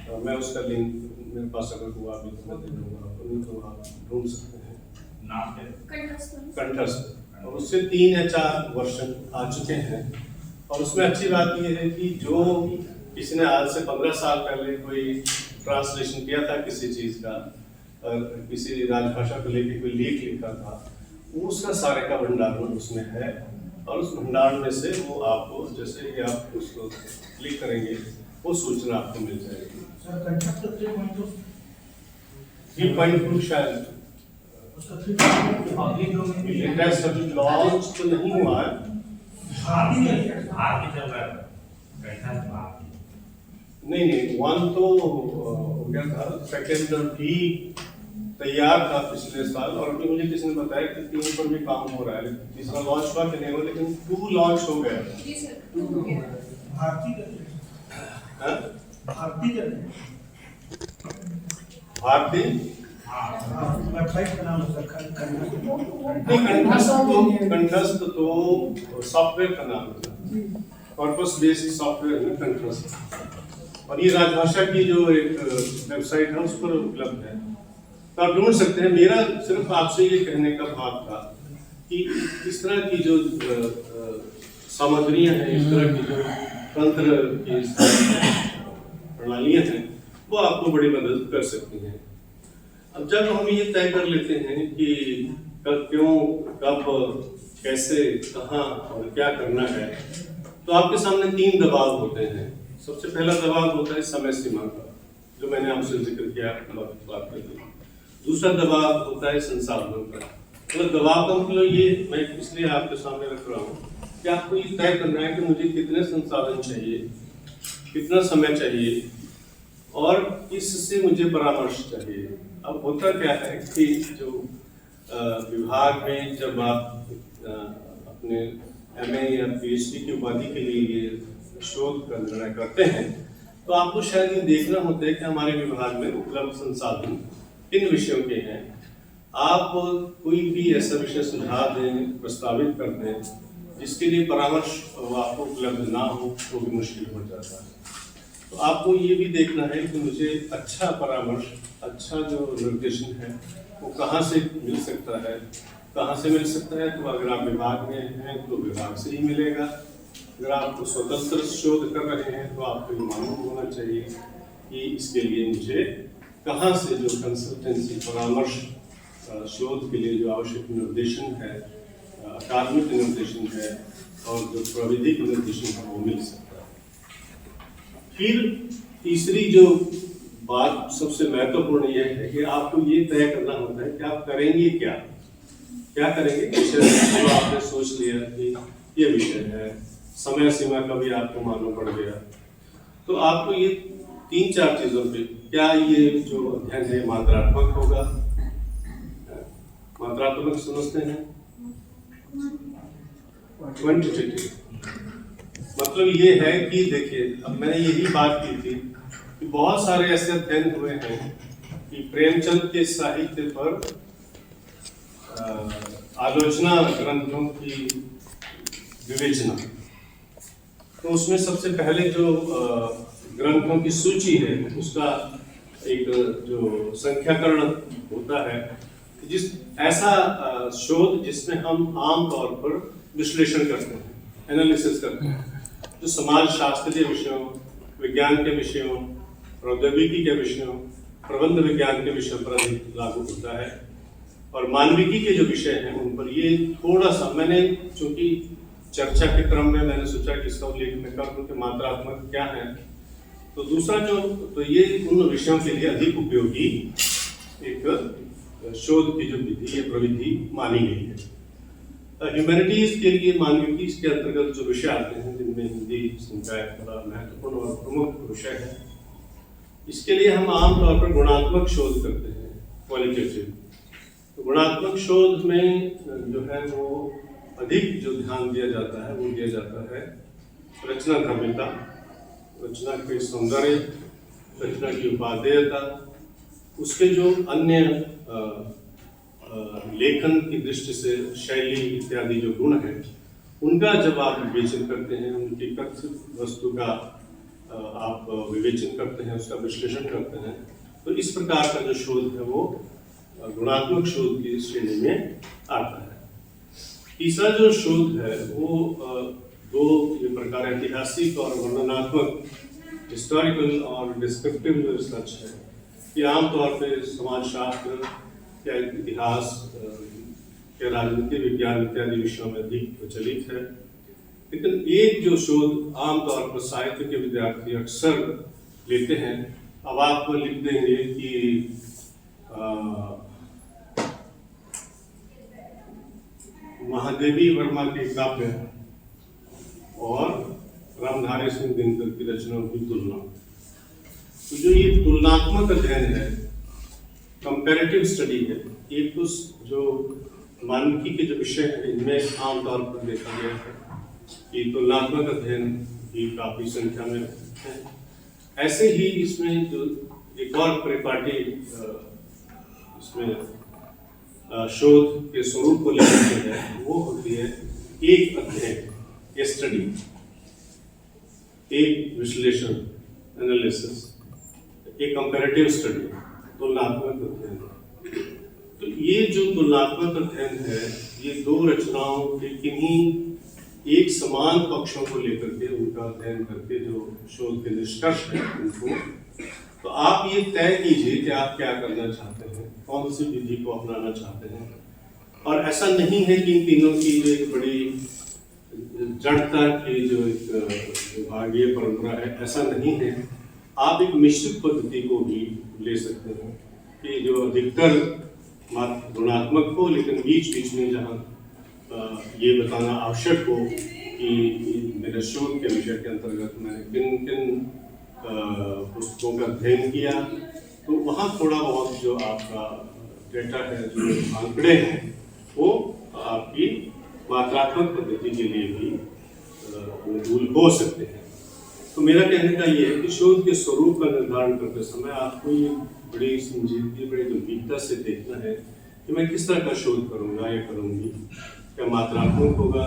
तो मैं उसका लिंक मेरे पास अगर हुआ भी तो मैं दे दूंगा आपको, नहीं तो आप ढूंढ सकते हैं। नाम क्या? कंठस्थ, और उससे 3 या 4 वर्षन आ चुके हैं। और उसमें अच्छी बात यह है कि जो किसी ने आज से 15 साल पहले कोई ट्रांसलेशन किया था किसी चीज़ का, किसी राजभाषा को लेकर कोई लेख लिखा था, उसका सारे का भंडार उसमें है। और उस भंडार में से वो आपको, जैसे कि आप उसको क्लिक करेंगे, वो सूचना आपको मिल जाएगी। 3.2 शायद लेटेस्ट अभी लॉन्च तो नहीं हुआ है। नहीं 1 तो हो गया था, सेकेंड भी तैयार था पिछले साल, और अभी मुझे किसी ने बताया कि 3 पर भी काम हो रहा है। तीसरा लॉन्च हुआ कि नहीं हुआ, लेकिन 2 लॉन्च हो गया। भारती कंठस्थ तो सॉफ्टवेयर का नाम है, कॉर्पस बेस्ड सॉफ्टवेयर है कंठस्थ, और ये राजभाषा की जो एक वेबसाइट है उस पर उपलब्ध है, तो आप ढूंढ सकते हैं। मेरा सिर्फ आपसे ये कहने का भाव था कि इस तरह की जो सामग्रियां हैं, इस तरह की जो तंत्र की प्रणालियां हैं, वो आपको बड़ी मदद कर सकती हैं। अब जब हम ये तय कर लेते हैं कि कब, क्यों, कब, कैसे, कहाँ और क्या करना है, तो आपके सामने 3 दबाव होते हैं। सबसे पहला दबाव होता है समय सीमा का, जो मैंने आपसे जिक्र किया बात करके। दूसरा दबाव होता है संसाधनों का। मतलब दबाव का मतलब ये मैं इसलिए आपके सामने रख रहा हूँ कि आपको ये तय करना है कि मुझे कितने संसाधन चाहिए, कितना समय चाहिए और इससे मुझे परामर्श चाहिए। अब होता क्या है कि जो विभाग में जब आप अपने MA या PhD की उपाधि के लिए ये शोध का निर्णय करते हैं तो आपको शायद ये देखना होता है कि हमारे विभाग में उपलब्ध संसाधन किन विषयों के हैं। आप कोई भी ऐसा विषय सुझाव दें, प्रस्तावित कर दें जिसके लिए परामर्श आपको उपलब्ध ना हो तो भी मुश्किल हो जाता है। तो आपको ये भी देखना है कि मुझे अच्छा परामर्श, अच्छा जो निर्देशन है वो कहाँ से मिल सकता है। कहाँ से मिल सकता है तो अगर आप विभाग में हैं तो विभाग से ही मिलेगा। अगर आप स्वतंत्र शोध कर रहे हैं तो आपको ये मालूम होना चाहिए कि इसके लिए मुझे कहाँ से जो कंसल्टेंसी परामर्श शोध के लिए जो आवश्यक निर्देशन है, अकादमिक निर्देशन है और जो प्राविधिक निर्देशन है वो मिल सकता है। फिर तीसरी जो बात सबसे महत्वपूर्ण यह है कि आपको ये तय करना होता है कि आप करेंगे क्या करेंगे। विषय जो आपने सोच लिया कि ये विषय है, समय सीमा का भी आपको मालूम पड़ गया, तो आपको ये 3-4 चीजों पे, क्या ये जो अध्ययन है मात्रात्मक होगा। मात्रात्मक समझते हैं, क्वांटिटेटिव मतलब ये है कि देखिए, अब मैंने यही बात की थी कि बहुत सारे ऐसे अध्ययन हुए हैं कि प्रेमचंद के साहित्य पर आलोचना ग्रंथों की विवेचना, तो उसमें सबसे पहले जो ग्रंथों की सूची है उसका एक जो संख्याकरण होता है, जिस ऐसा शोध जिसमें हम आम तौर पर विश्लेषण करते हैं, एनालिसिस करते हैं, जो समाज शास्त्र के विषयों, विज्ञान के विषयों, प्रौद्योगिकी के विषयों, प्रबंध विज्ञान के विषयों पर अधिक लागू होता है। और मानविकी के जो विषय हैं उन पर ये थोड़ा सा, मैंने चूंकि चर्चा के क्रम में मैंने सोचा कि इसका उल्लेख मैं कर दूं कि मात्रात्मक क्या है, तो दूसरा जो, तो ये उन विषयों के लिए अधिक उपयोगी एक शोध की जो विधि या प्रविधि मानी गई है। ह्यूमैनिटीज के लिए मानविकी के अंतर्गत जो विषय आते हैं जिनमें हिंदी संकाय बड़ा महत्वपूर्ण और प्रमुख विषय है, इसके लिए हम आमतौर पर गुणात्मक शोध करते हैं, क्वालिटेटिव। तो गुणात्मक शोध में जो है वो अधिक जो ध्यान दिया जाता है वो दिया जाता है रचना धर्मिता, रचना के सौंदर्य, रचना की उपादेयता, उसके जो अन्य लेखन की दृष्टि से शैली इत्यादि जो गुण हैं उनका जब आप विवेचन करते हैं, उनकी कथित वस्तु का आप विवेचन करते हैं, उसका विश्लेषण करते हैं, तो इस प्रकार का जो शोध है वो गुणात्मक शोध की श्रेणी में आता है। तीसरा जो शोध है वो दो ये प्रकार ऐतिहासिक और वर्णनात्मक, हिस्टोरिकल और डिस्क्रिप्टिव रिसर्च है। ये आमतौर पे समाजशास्त्र या इतिहास या राजनीति विज्ञान इत्यादि विषयों में अधिक प्रचलित है। लेकिन एक जो शोध आमतौर पर साहित्य के विद्यार्थी अक्सर लेते हैं, अब आप लिख देंगे कि महादेवी वर्मा के काव्य और रामधारी सिंह दिनकर की रचनाओं की तुलना। तो जो ये तुलनात्मक अध्ययन है, कंपैरेटिव स्टडी है, एक तो जो मानविकी के जो विषय हैं इनमें आमतौर पर देखा गया है कि तुलनात्मक अध्ययन भी काफी संख्या में है। ऐसे ही इसमें जो एक और परिपाटी इसमें शोध के स्वरूप को लेकर है वो होती है एक अध्ययन, एक स्टडी, एक विश्लेषण, एनालिसिस, एक कंपैरेटिव स्टडी, तुलनात्मक अध्ययन। तो ये जो तुलनात्मक अध्ययन है ये दो रचनाओं के किन्हीं एक समान पक्षों को लेकर के उनका अध्ययन करके जो शोध के निष्कर्ष है उनको, तो आप ये तय कीजिए कि आप क्या करना चाहते हैं, कौन सी विधि को अपनाना चाहते हैं। और ऐसा नहीं है कि इन तीनों की एक बड़ी जड़ता की जो एक विभागीय परंपरा है, ऐसा नहीं है। आप एक मिश्रित पद्धति को भी ले सकते हो कि जो अधिकतर गुणात्मक हो, लेकिन बीच बीच में जहाँ ये बताना आवश्यक हो कि मेरे शोध के विषय के अंतर्गत मैंने किन किन पुस्तकों का अध्ययन किया, तो वहाँ थोड़ा बहुत जो आपका डेटा है, जो आंकड़े हैं, वो आपकी मात्रात्मक पद्धति के लिए भी अनुकूल हो सकते हैं। तो मेरा कहने का ये है कि शोध के स्वरूप का निर्धारण करते समय आपको ये बड़ी संजीदगी, बड़ी गंभीरता से देखना है कि मैं किस तरह का शोध करूँगा या करूँगी। क्या मात्रात्मक होगा,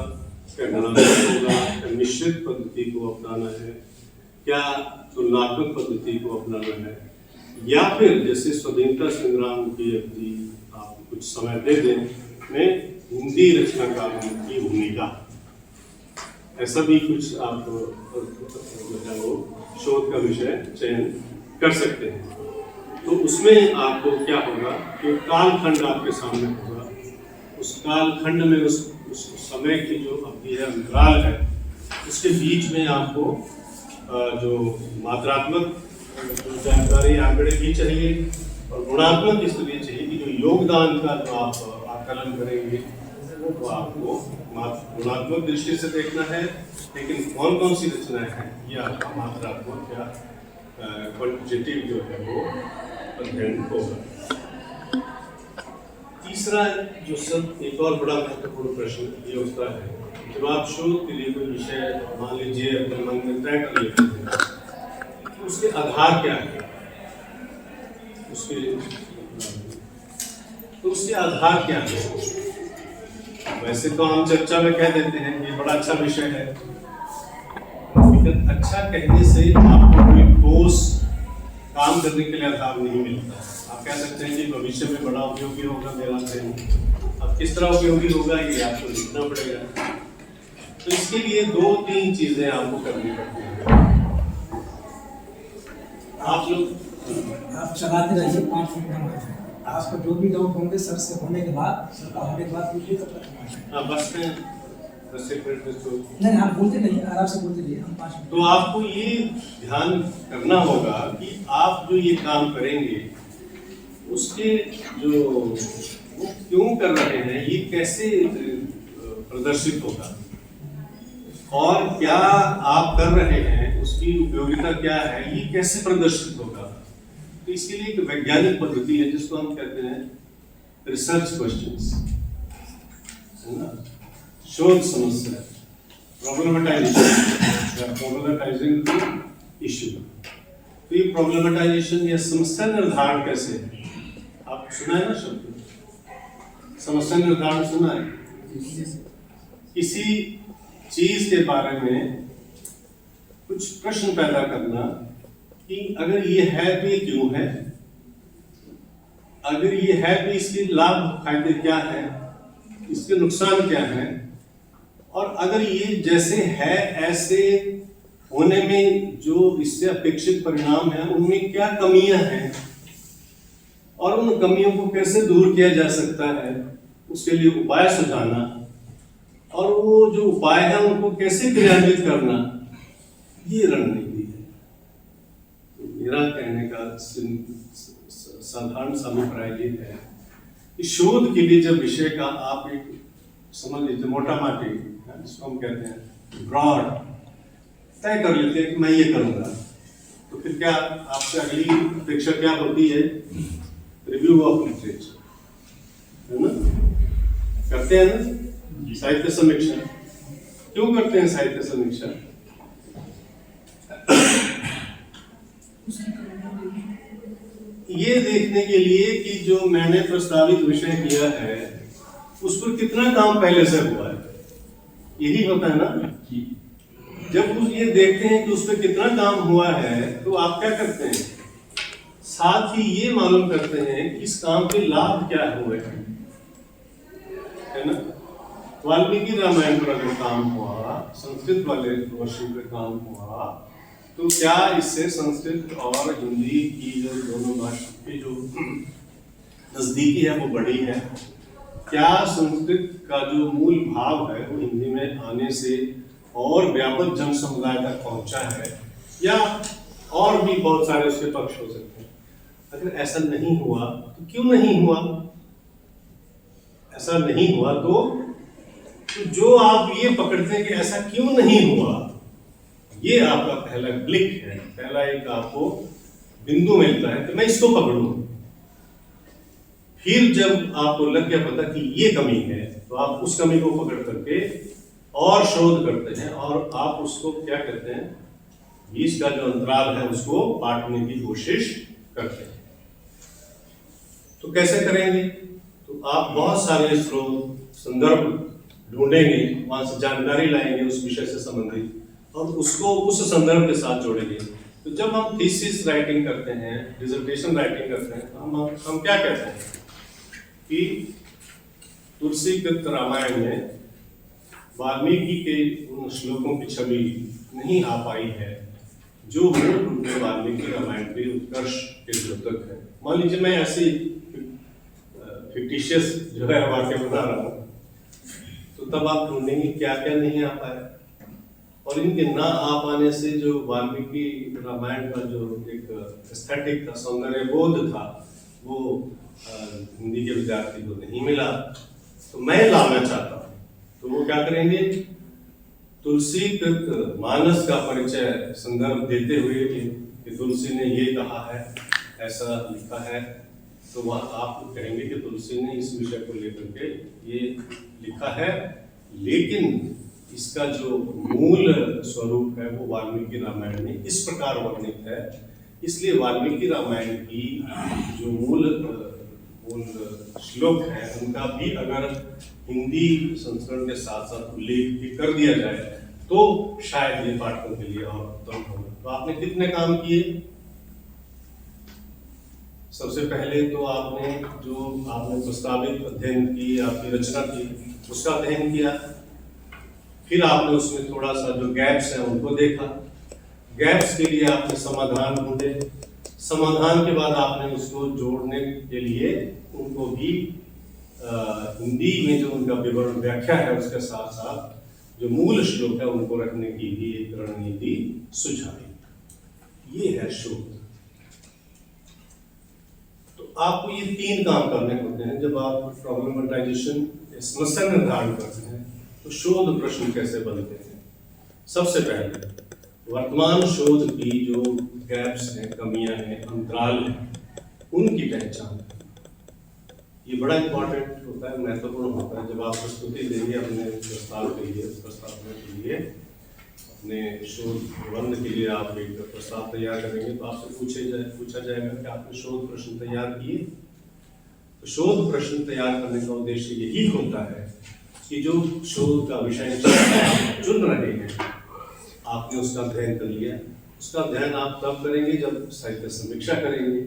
क्या गुणात्मक होगा, क्या मिश्रित पद्धति को अपनाना है, क्या तुलनात्मक पद्धति को अपनाना है, या फिर जैसे स्वतंत्रता संग्राम की अवधि आप कुछ समय दे दें में हिंदी रचनाकारों की भूमिका, ऐसा भी कुछ आप जो है वो शोध का विषय चयन कर सकते हैं। तो उसमें आपको क्या होगा कि कालखंड आपके सामने होगा, उस कालखंड में उस समय की जो अवधि है, अंतराल है, उसके बीच में आपको जो मात्रात्मक जानकारी, आंकड़े भी चाहिए और गुणात्मक इसलिए चाहिए कि जो योगदान का जो आप आकलन करेंगे वो आपको गुणात्मक दृष्टि से देखना है, लेकिन कौन कौन सी रचनाएं हैं ये आपका मात्रात्मक या क्वांटिटेटिव जो है वो अध्ययन होगा। तीसरा जो सब एक और बड़ा महत्वपूर्ण प्रश्न ये होता है, जब आप शोध के लिए कोई विषय मान लीजिए अपने मन में तय कर लेते हैं, तो उसके आधार क्या है, उसके आधार क्या है। वैसे तो हम चर्चा में कह देते हैं ये बड़ा अच्छा विषय है, लेकिन अच्छा कहने से आपको कोई ठोस काम करने के लिए आधार नहीं मिलता। आप कह सकते हैं कि भविष्य में बड़ा उपयोगी होगा मेरा अध्ययन, अब किस तरह उपयोगी होगा ये आपको लिखना पड़ेगा। तो इसके लिए 2-3 चीजें आपको करनी पड़ती हैं। आप लोग आप चलाते रहिए, 5 मिनट आपको जो भी डाउट होंगे सर से होने के बाद, सर का होने के बाद पूछिए, तब तक। हाँ, बस में 10 मिनट में तो नहीं, आप बोलते नहीं, आराम से बोलते रहिए, हम 5 मिनट। तो आपको ये ध्यान करना होगा कि आप जो ये काम करेंगे उसके जो वो क्यों कर रहे हैं, ये कैसे प्रदर्शित होगा, और क्या आप कर रहे हैं उसकी उपयोगिता क्या है, ये कैसे प्रदर्शित होगा। तो इसके लिए एक वैज्ञानिक पद्धति है जिसको हम कहते हैं रिसर्च क्वेश्चंस, है ना, शोध समस्या, प्रॉब्लमेटाइजिंग इश्यू। तो ये प्रॉब्लमेटाइजेशन या समस्या निर्धारण कैसे है, आप सुना है ना शब्द समस्या निर्धारण, सुना है। किसी चीज के बारे में कुछ प्रश्न पैदा करना कि अगर ये है तो ये क्यों है, अगर ये है तो इसके लाभ फायदे क्या है, इसके नुकसान क्या है, और अगर ये जैसे है ऐसे होने में जो इससे अपेक्षित परिणाम है उनमें क्या कमियां हैं, और उन कमियों को कैसे दूर किया जा सकता है, उसके लिए उपाय सुझाना, और वो जो उपाय है उनको कैसे क्रियान्वित करना, ये रणनीति है। तो मेरा कहने का साधारण अभिप्राय ये है कि शोध के लिए जब विषय का आप एक समझ लीजिए मोटा माटी, जिसको हम कहते हैं ब्रॉड, तय कर लेते हैं कि मैं ये करूंगा, तो फिर क्या आपसे अगली अपेक्षा क्या होती है, रिव्यू ऑफ लिटरेचर, है ना, करते हैं ना, साहित्य समीक्षा। क्यों करते हैं साहित्य समीक्षा? ये देखने के लिए कि जो मैंने प्रस्तावित विषय किया है उस पर कितना काम पहले से हुआ है, यही होता है ना। जब उस ये देखते हैं कि उस पर कितना काम हुआ है, तो आप क्या करते हैं, साथ ही ये मालूम करते हैं कि इस काम के लाभ क्या हुए हैं, है ना। वाल्मीकि रामायण पर अगर काम हुआ, संस्कृत वाले वर्षों पे काम हुआ, तो क्या इससे संस्कृत और हिंदी की जो दोनों भाषा की जो नजदीकी है वो बढ़ी है, क्या संस्कृत का जो मूल भाव है वो हिंदी में आने से और व्यापक जन समुदाय तक पहुंचा है, या और भी बहुत सारे उसके पक्ष हो सकते हैं। अगर ऐसा नहीं हुआ तो क्यों नहीं हुआ? ऐसा नहीं हुआ तो जो आप ये पकड़ते हैं कि ऐसा क्यों नहीं हुआ, ये आपका पहला क्लिक है, पहला एक आपको बिंदु मिलता है कि मैं इसको पकड़ूं। फिर जब आपको लग गया पता कि ये कमी है, तो आप उस कमी को पकड़ करके और शोध करते हैं और आप उसको क्या कहते हैं, बीच का जो अंतराल है उसको पाटने की कोशिश करते हैं। तो कैसे करेंगे? तो आप बहुत सारे स्रोत, संदर्भ ढूंढेंगे, वहां से जानकारी लाएंगे उस विषय से संबंधित और उसको उस संदर्भ के साथ जोड़ेंगे। तो जब हम थीसिस राइटिंग करते हैं, डिसर्टेशन राइटिंग करते हैं, तो हम क्या कहते हैं कि तुलसीकृत रामायण में वाल्मीकि के उन श्लोकों की छवि नहीं आ पाई है जो मूल रूप में वाल्मीकि रामायण के उत्कर्ष के द्योतक है। मान लीजिए मैं ऐसी फिक्टिशियस जो है वाक्य बता रहा हूँ, तो तब आप ढूंढेंगे क्या क्या नहीं आ पाया, और इनके ना आ पाने से जो वाल्मीकि रामायण का जो एक एस्थेटिक था, सौंदर्य बोध था, वो हिंदी के विद्यार्थी को नहीं मिला। तो मैं लाना चाहता हूँ, तो वो क्या करेंगे, तुलसीकृत मानस का परिचय संदर्भ देते हुए कि तुलसी ने ये कहा है, ऐसा लिखा है, तो वहाँ आप कहेंगे कि तुलसी ने इस विषय को लेकर के ये लिखा है, लेकिन इसका जो मूल स्वरूप है वो वाल्मीकि रामायण में इस प्रकार वर्णित है। इसलिए वाल्मीकि रामायण की जो मूल श्लोक है उनका भी अगर हिंदी संस्करण के साथ साथ उल्लेख भी कर दिया जाए तो शायद ये पाठकों के लिए और उत्तम होगा। तो आपने कितने काम किए? सबसे पहले तो आपने प्रस्तावित अध्ययन की, आपकी रचना की, उसका अध्ययन किया। फिर आपने उसमें थोड़ा सा जो गैप्स हैं उनको देखा। गैप्स के लिए आपने समाधान ढूंढे। समाधान के बाद आपने उसको जोड़ने के लिए उनको भी हिंदी में जो उनका विवरण व्याख्या है उसके साथ साथ जो मूल श्लोक है उनको रखने की भी एक रणनीति सुझाई। ये है शोध। तो आपको ये 3 काम करने होते हैं जब आप प्रॉब्लमेटाइजेशन, समस्या निर्धारण करते हैं। तो शोध प्रश्न कैसे बनते हैं? सबसे पहले वर्तमान शोध की जो गैप्स हैं, कमियां हैं, अंतराल हैं, उनकी पहचान। ये बड़ा इंपॉर्टेंट होता है, महत्वपूर्ण होता है। जब आप प्रस्तुति देंगे अपने प्रस्ताव के लिए, प्रस्तावना के लिए, अपने शोध प्रबंध के लिए आप एक प्रस्ताव तैयार करेंगे तो आपसे पूछा जाएगा कि आपने शोध प्रश्न तैयार किए। तो शोध प्रश्न तैयार करने का उद्देश्य यही होता है कि जो शोध का विषय चुन रहे हैं, आपने उसका अध्ययन कर लिया। उसका अध्ययन आप तब करेंगे जब साहित्य समीक्षा करेंगे।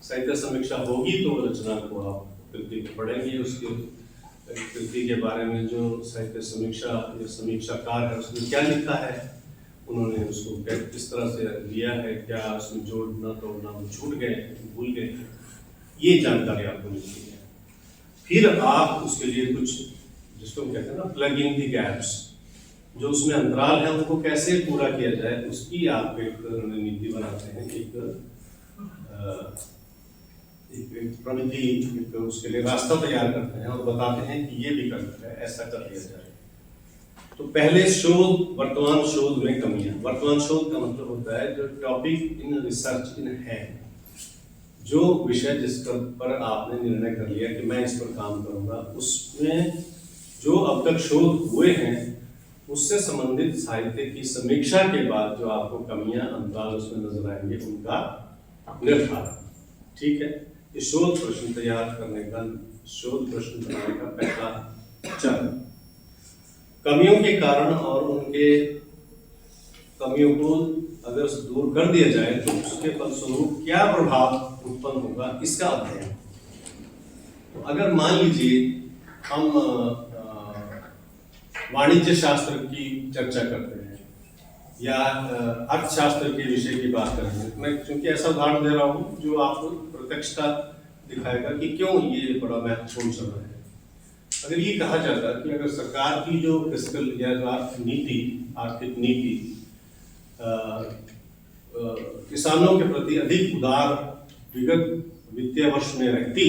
साहित्य समीक्षा होगी तो रचना को आप कृति को पढ़ेंगे, उसके कृति के बारे में जो साहित्य समीक्षा या समीक्षाकार है उसने क्या लिखा है, उन्होंने उसको किस तरह से लिया है, क्या उसमें जोड़ना तोड़ना छूट गए, भूल गए, ये जानकारी आपको मिलती है। फिर आप उसके लिए कुछ जिसको हम कहते हैं ना प्लग इन दी गैप्स, जो उसमें अंतराल है उनको कैसे पूरा किया जाए, उसकी आप एक रणनीति बनाते हैं, एक प्रविधि, उसके लिए रास्ता तैयार करते हैं और बताते हैं कि ये विकल्प है, ऐसा कर लिया जाए। तो पहले शोध, वर्तमान शोध में कमियां। वर्तमान शोध का मतलब होता है जो टॉपिक इन रिसर्च इन है, जो विषय जिस पर आपने निर्णय कर लिया कि मैं इस पर काम करूंगा, उसमें जो अब तक शोध हुए हैं उससे संबंधित साहित्य की समीक्षा के बाद जो आपको कमियां, अंतराल उसमें नजर आएंगे, उनका निर्धारण। ठीक है, ये शोध प्रश्न तैयार करने का, शोध प्रश्न बनाने का पहला चरण। कमियों के कारण और उनके कमियों को अगर दूर कर दिया जाए तो उसके फलस्वरूप क्या प्रभाव उत्पन्न होगा, इसका अध्ययन। तो अगर मान लीजिए हम वाणिज्य शास्त्र की चर्चा करते हैं या अर्थशास्त्र के विषय की बात करते हैं, मैं क्योंकि ऐसा उदाहरण दे रहा हूँ जो आपको प्रत्यक्षता दिखाएगा कि क्यों ये बड़ा महत्वपूर्ण चल रहा है। अगर ये कहा जाता कि अगर सरकार की जो फिस्कल या जो आर्थिक नीति किसानों के प्रति अधिक उदार विगत वित्तीय वर्ष में रहती,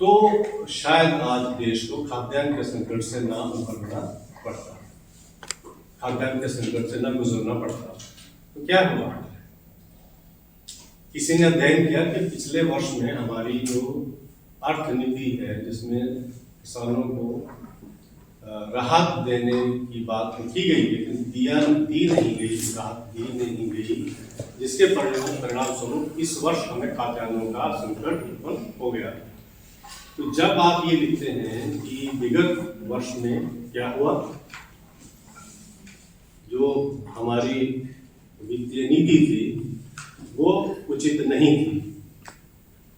तो शायद आज देश को खाद्यान्न के संकट से ना उभरना पड़ता, खाद्यान्न के संकट से ना गुजरना पड़ता। तो क्या हुआ, किसी ने अध्ययन किया कि पिछले वर्ष में हमारी जो अर्थनीति है, जिसमें किसानों को राहत देने की बात की गई लेकिन दी नहीं गई, राहत दी नहीं गई, जिसके परिणाम स्वरूप इस वर्ष हमें खाद्यान्नों का संकट उत्पन्न हो गया। तो जब आप ये लिखते हैं कि विगत वर्ष में क्या हुआ, जो हमारी वित्तीय नीति थी वो उचित नहीं थी,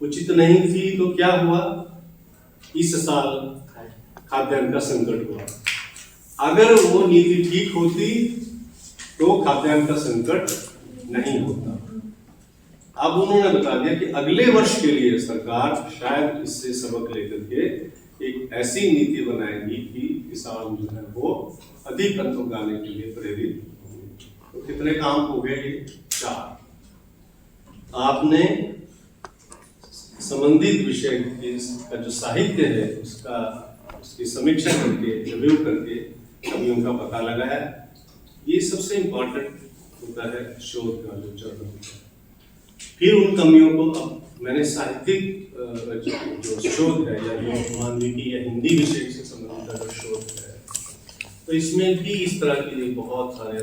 उचित नहीं थी, तो क्या हुआ, इस साल खाद्यान्न का संकट हुआ। अगर वो नीति ठीक होती तो खाद्यान्न का संकट नहीं होता। अब उन्होंने बता दिया कि अगले वर्ष के लिए सरकार शायद इससे सबक लेकर के एक ऐसी नीति बनाएगी कि किसान जो है वो अधिक अन्न उगाने के लिए प्रेरित होंगे। तो कितने काम हो गए ये? 4। आपने संबंधित विषय का जो साहित्य है उसकी समीक्षा करके, रिव्यू करके कमियों का पता लगाया। ये सबसे इम्पोर्टेंट होता है शोध का जो चरण होता है। फिर उन कमियों को अब मैंने साहित्यिक जो शोध है या जो मानविकी या हिंदी विषय से संबंधित जो शोध है, तो इसमें भी इस तरह के बहुत सारे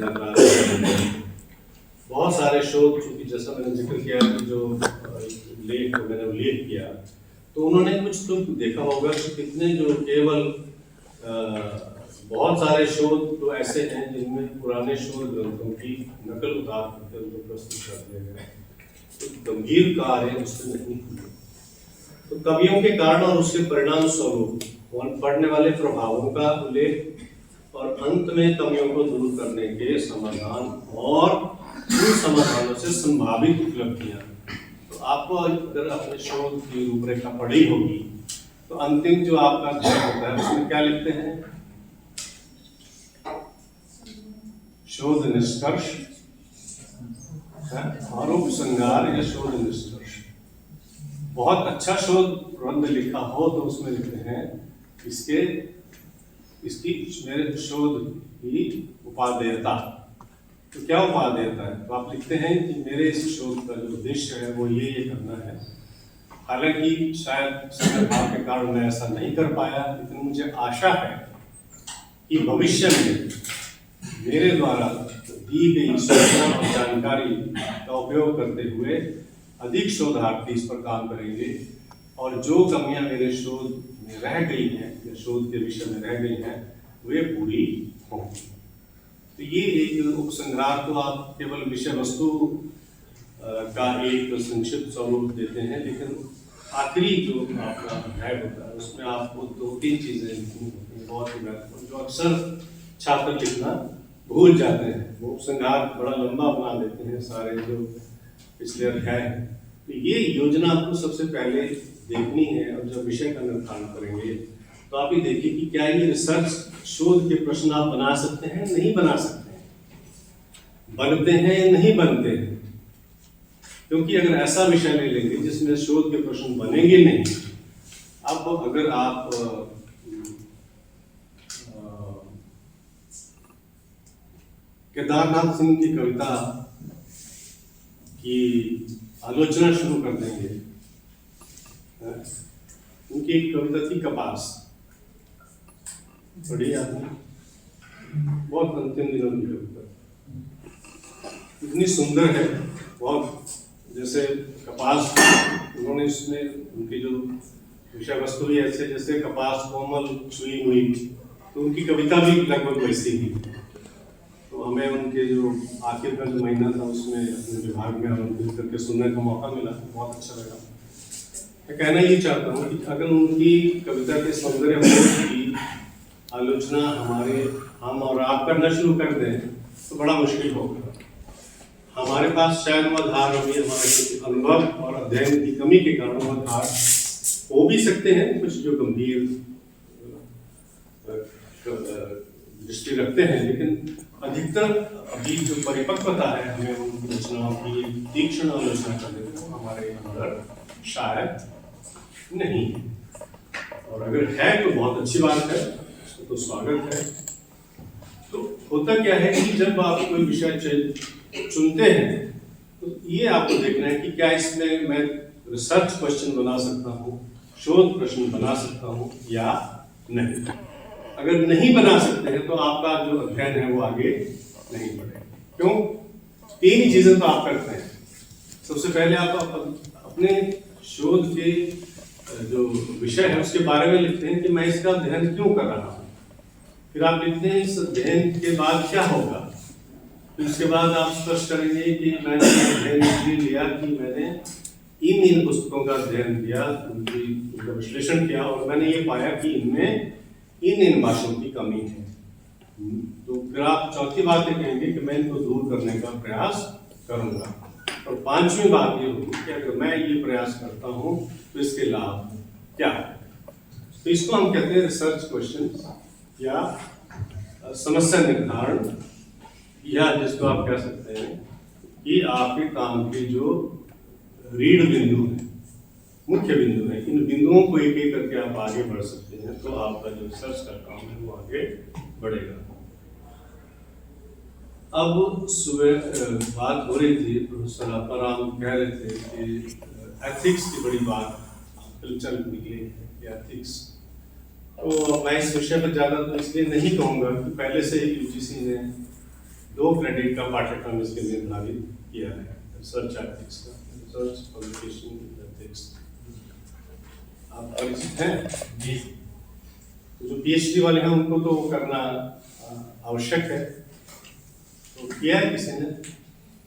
बहुत सारे शोध, चूंकि जैसा मैंने जिक्र किया कि जो लेख मैंने उल्लेख किया, तो उन्होंने कुछ तो देखा होगा कि कितने जो केवल बहुत सारे शोध तो ऐसे हैं जिनमें पुराने शोध ग्रंथों की नकल उतार करके उनको प्रस्तुत कर दिया गया। तो गंभीर कार्य उसमें नहीं हुए। तो कवियों के कारण और उसके परिणाम स्वरूप पड़ने वाले प्रभावों का उल्लेख और अंत में कमियों को दूर करने के समाधान और उन समाधानों से संभावित उपलब्धियां। तो आपको अगर अपने शोध की रूपरेखा पढ़ी होगी तो अंतिम जो आपका अध्ययन होता है उसमें क्या लिखते हैं? शोध निष्कर्ष और उपसंहार या शोध निष्कर्ष। बहुत अच्छा शोध प्रबंध लिखा हो तो उसमें लिखते हैं इसकी मेरे शोध की उपादेयता। तो क्या उपादेयता है? तो आप लिखते हैं कि मेरे इस शोध का जो उद्देश्य है वो ये करना है। हालांकि शायद समय भाव के कारण मैं ऐसा नहीं कर पाया, लेकिन मुझे आशा है कि भविष्य में मेरे द्वारा दी गई सूचना और जानकारी का उपयोग करते हुए अधिक शोधार्थी इस पर काम करेंगे और जो कमियां मेरे शोध में रह गई हैं या शोध के विषय में रह गई हैं वे पूरी होंगी। तो ये एक उपसंहार तो आप केवल विषय वस्तु का एक संक्षिप्त स्वरूप देते हैं, लेकिन आखिरी जो आपका अध्याय होता है उसमें आपको 2-3 चीजें लिखनी होती हैं बहुत ही महत्वपूर्ण, जो अक्सर छात्र लिखना भूल जाते हैं। वो उपसंहार बड़ा लंबा बना देते हैं सारे जो पिछले अध्याय हैं। तो ये योजना आपको सबसे पहले देखनी है और जब विषय का निर्धारण करेंगे तो आप ये देखिए कि क्या ये रिसर्च शोध के प्रश्न आप बना सकते हैं, नहीं बना सकते हैं, बनते हैं या नहीं बनते हैं। क्योंकि अगर ऐसा विषय ले लेंगे जिसमें शोध के प्रश्न बनेंगे नहीं, अब अगर आप केदारनाथ सिंह की कविता की आलोचना शुरू कर देंगे। उनकी एक कविता थी कपास, पढ़ी आपने? बहुत अंतिम दिनों की कविता, इतनी सुंदर है, बहुत जैसे कपास उन्होंने इसमें उनकी जो विषय वस्तु भी ऐसे जैसे कपास कोमल छुई हुई, तो उनकी कविता भी लगभग वैसी ही। तो हमें उनके जो आखिर का जो महीना था उसमें अपने विभाग में आमंत्रित करके सुनने का मौका मिला, बहुत अच्छा लगा। मैं कहना ये चाहता हूँ कि अगर उनकी कविता के सौंदर्य की आलोचना हम और आप करना शुरू कर दें तो बड़ा मुश्किल होगा। हमारे पास शायद वो आधार अभी हमारे अनुभव और अध्ययन की कमी के कारण वो आधार हो भी सकते हैं, कुछ जो गंभीर दृष्टि रखते हैं, लेकिन अधिकतर अभी जो परिपक्वता है हमें उन रचनाओं की तीक्ष्ण आलोचना करने को हमारे अंदर शायद नहीं है। और अगर है तो बहुत अच्छी बात है, उसको तो स्वागत है। तो होता क्या है कि जब आप कोई विषय चुनते हैं तो ये आपको देखना है कि क्या इसमें मैं रिसर्च क्वेश्चन बना सकता हूँ, शोध प्रश्न बना सकता हूँ या नहीं। अगर नहीं बना सकते हैं तो आपका जो अध्ययन है वो आगे नहीं बढ़ेगा। क्यों? तीन ही चीजें तो आप करते हैं। सबसे पहले आप अपने शोध के जो विषय है उसके बारे में लिखते हैं कि मैं इसका अध्ययन क्यों कर रहा हूँ। फिर आप लिखते हैं इस अध्ययन के बाद क्या होगा। फिर उसके बाद आप स्पष्ट करेंगे कि मैंने अध्ययन इसलिए लिया कि मैंने इन पुस्तकों का अध्ययन किया, उनका विश्लेषण किया और मैंने ये पाया कि इनमें इन बातों की कमी है। तो फिर आप चौथी बात ये कहेंगे कि मैं इनको दूर करने का प्रयास करूंगा। और पांचवी बात ये होगी कि अगर मैं ये प्रयास करता हूँ तो इसके लाभ क्या है। तो इसको हम कहते हैं रिसर्च क्वेश्चन या समस्या निर्धारण, या जिसको आप कह सकते हैं कि आपके काम के जो रीढ़ बिंदु है, मुख्य बिंदु है, इन बिंदुओं को एक एक करके आप आगे बढ़ सकते हैं तो आपका जो रिसर्च का काम है वो आगे बढ़ेगा। अब सुबह बात हो रही थी, प्रोफेसर आपाराम कह रहे थे कि एथिक्स की बड़ी बात चल निकली है कि एथिक्स। तो मैं इस विषय पर ज़्यादा तो इसलिए नहीं कहूँगा कि पहले से ही यूजीसी ने 2 क्रेडिट का पाठ्यक्रम इसके निर्धारित किया है, रिसर्च एथिक्स का, रिसर्च पब्लिकेशन एथिक्स। आप परिचित हैं जी? तो जो पीएचडी वाले हैं उनको तो करना आवश्यक है, तो किया है, किसी ने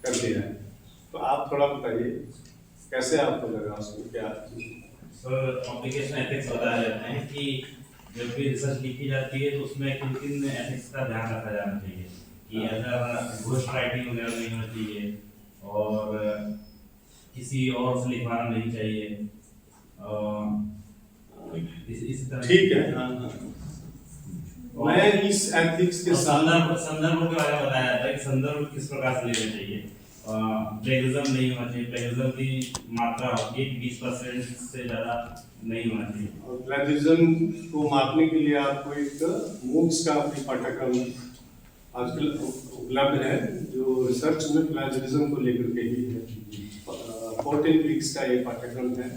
कर दिया है। तो आप थोड़ा बताइए कैसे आपको लगा, उसमें क्या? सर, पब्लिकेशन एथिक्स बताया जाता है कि जब भी रिसर्च लिखी जाती है तो उसमें किन एथिक्स का ध्यान रखा जाना चाहिए कि अगर घोस्ट राइटिंग वगैरह नहीं होना चाहिए और किसी और से लिखवाना नहीं चाहिए। इस तरह ठीक है। हाँ। मैं इस एथिक्स के संदर्भ के बारे में बताया जाता है कि संदर्भ किस प्रकार से लेना चाहिए। प्लेगरिज्म नहीं होना चाहिए, प्लेगरिज्म की मात्रा होती है 20% से ज़्यादा नहीं होना चाहिए। और प्लेगरिज्म को मापने के लिए आपको एक मूक्स का पाठ्यक्रम आजकल उपलब्ध है जो रिसर्च में प्लेगरिज्म को लेकर के ही है। 14 वीक्स का ये पाठ्यक्रम है।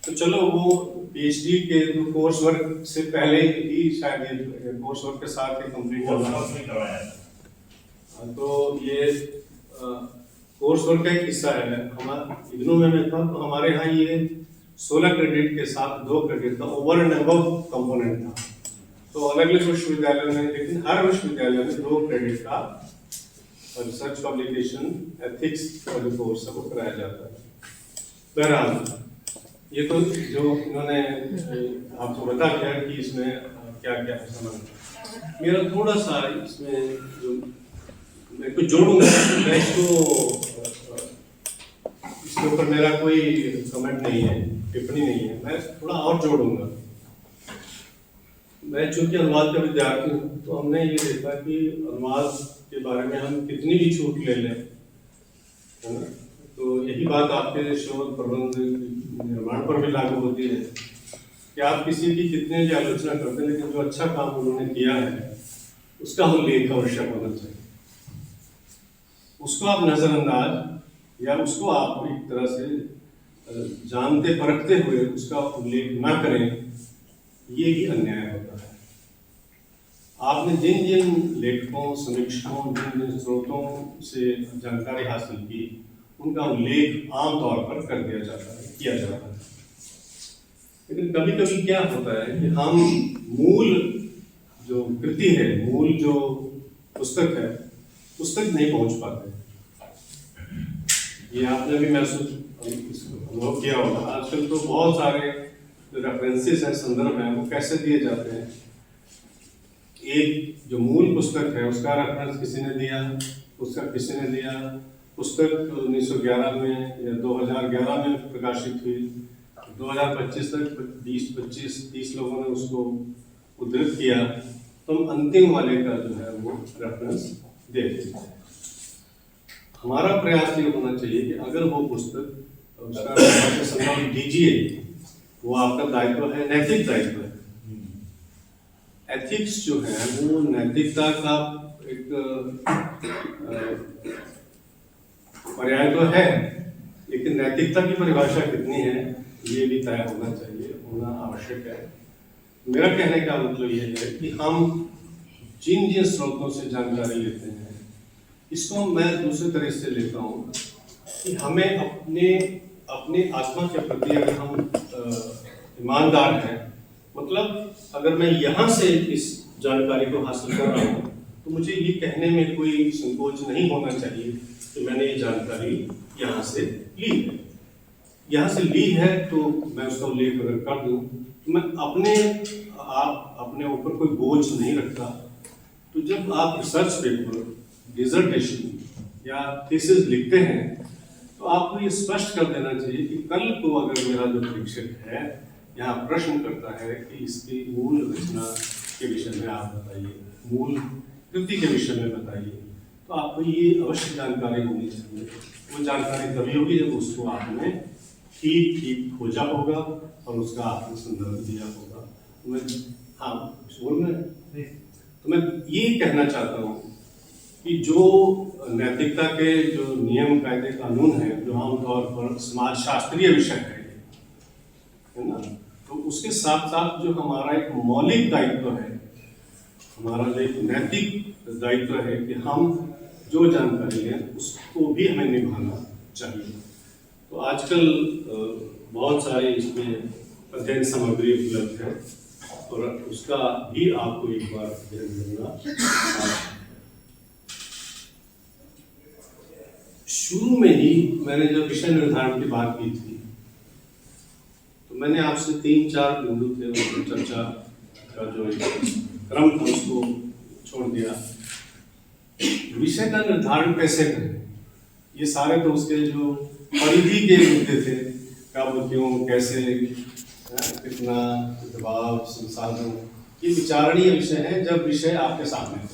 तो चलो वो पीएचडी के कोर्स वर्क से पहले ही शायद ये कोर्स वर्क के साथ ही कंप्लीट करवाया। तो ये कोर्स वर्क का एक हिस्सा है। हमारे इग्नू में मैं था तो हमारे यहाँ ये 16 क्रेडिट के साथ 2 क्रेडिट का ओवर एंड अबव कंपोनेंट था। तो अलग अलग विश्वविद्यालयों में, लेकिन हर विश्वविद्यालय में 2 क्रेडिट का रिसर्च पब्लिकेशन एथिक्स का जो कोर्स है वो कराया जाता है। बहरहाल ये तो जो इन्होंने आपको बता दिया कि इसमें क्या क्या है सामान। मेरा थोड़ा सा इसमें जो मैं कुछ जोड़ूंगा, मैं इसके ऊपर मेरा कोई कमेंट नहीं है, टिप्पणी नहीं है, मैं थोड़ा और जोड़ूंगा। मैं चूंकि अनुवाद का विद्यार्थी हूँ तो हमने ये देखा कि अनुवाद के बारे में हम कितनी भी छूट ले लें, है ना, तो यही बात आपके शोध प्रबंध निर्माण पर भी लागू होती है कि आप किसी की कितने भी आलोचना करते हैं, लेकिन जो अच्छा काम उन्होंने किया है उसका उल्लेख आवश्यक होना चाहिए। उसको आप नजरअंदाज या उसको आप एक तरह से जानते परखते हुए उसका उल्लेख ना करें, ये ही अन्याय होता है। आपने जिन जिन लेखकों, समीक्षकों, जिन जिन स्रोतों से जानकारी हासिल की उनका उल्लेख आमतौर पर कर दिया जाता है, किया जाता है। लेकिन कभी कभी क्या होता है कि हम मूल जो कृति है, मूल जो पुस्तक है, उस तक नहीं पहुंच पाते। ये आपने भी महसूस अनुभव किया होगा। आजकल तो बहुत सारे जो रेफरेंसेस हैं, संदर्भ हैं, वो कैसे दिए जाते हैं। एक जो मूल पुस्तक है उसका रेफरेंस किसी ने दिया, उसका किसी ने दिया। पुस्तक 1911 में या 2011 में प्रकाशित हुई, 2025 तक 20, 25, 30 लोगों ने उसको उद्धृत किया तो हम अंतिम वाले का जो है वो रेफरेंस दे देते हैं। हमारा प्रयास ये होना चाहिए कि अगर वो पुस्तक उसका संदर्भ दीजिए, वो आपका दायित्व है, नैतिक दायित्व है। एथिक्स जो है वो नैतिकता का एक पर्याय तो है, लेकिन नैतिकता की परिभाषा कितनी है ये भी तय होना चाहिए, होना आवश्यक है। मेरा कहने का मतलब ये है कि हम जिन जिन स्रोतों से जानकारी लेते हैं, इसको मैं दूसरे तरह से लेता हूँ कि हमें अपने आत्मा के प्रति अगर हम ईमानदार हैं, मतलब अगर मैं यहाँ से इस जानकारी को हासिल कर रहा हूँ तो मुझे ये कहने में कोई संकोच नहीं होना चाहिए कि मैंने ये जानकारी यहाँ से ली है। यहाँ से ली है तो मैं उसका उल्लेख अगर कर दूँ तो मैं अपने ऊपर कोई बोझ नहीं रखता। तो जब आप रिसर्च पेपर, डिसर्टेशन या थीसिस लिखते हैं तो आपको ये स्पष्ट कर देना चाहिए कि कल को अगर मेरा जो परीक्षक है यहाँ प्रश्न करता है कि इसकी मूल रचना के विषय में आप बताइए, मूल कृति के विषय में बताइए, तो आपको ये अवश्य जानकारी होनी चाहिए। वो जानकारी तभी होगी जब उसको आपने ठीक खोजा होगा और उसका आपने संदर्भ दिया होगा। तो मैं तो मैं ये कहना चाहता हूँ कि जो नैतिकता के जो नियम, कायदे, कानून हैं, जो आमतौर पर समाज शास्त्रीय विषय है ना, तो उसके साथ साथ जो हमारा एक मौलिक दायित्व है, हमारा जो एक नैतिक दायित्व है कि हम जो जानकारी है उसको भी हमें निभाना चाहिए। तो आजकल बहुत सारे इसमें अध्ययन सामग्री उपलब्ध है और उसका भी आपको एक बार ध्यान देना। शुरू में ही मैंने जब विषय निर्धारण की बात की थी तो मैंने आपसे 3-4 बिंदु थे, उसकी चर्चा का जो क्रम था उसको छोड़ दिया। विषय का निर्धारण कैसे करें, ये सारे तो उसके जो परिधि के मुद्दे थे, कब, क्यों, कैसे, कितना, दबाव, संसाधन, ये विचारणीय विषय है जब विषय आपके सामने हो।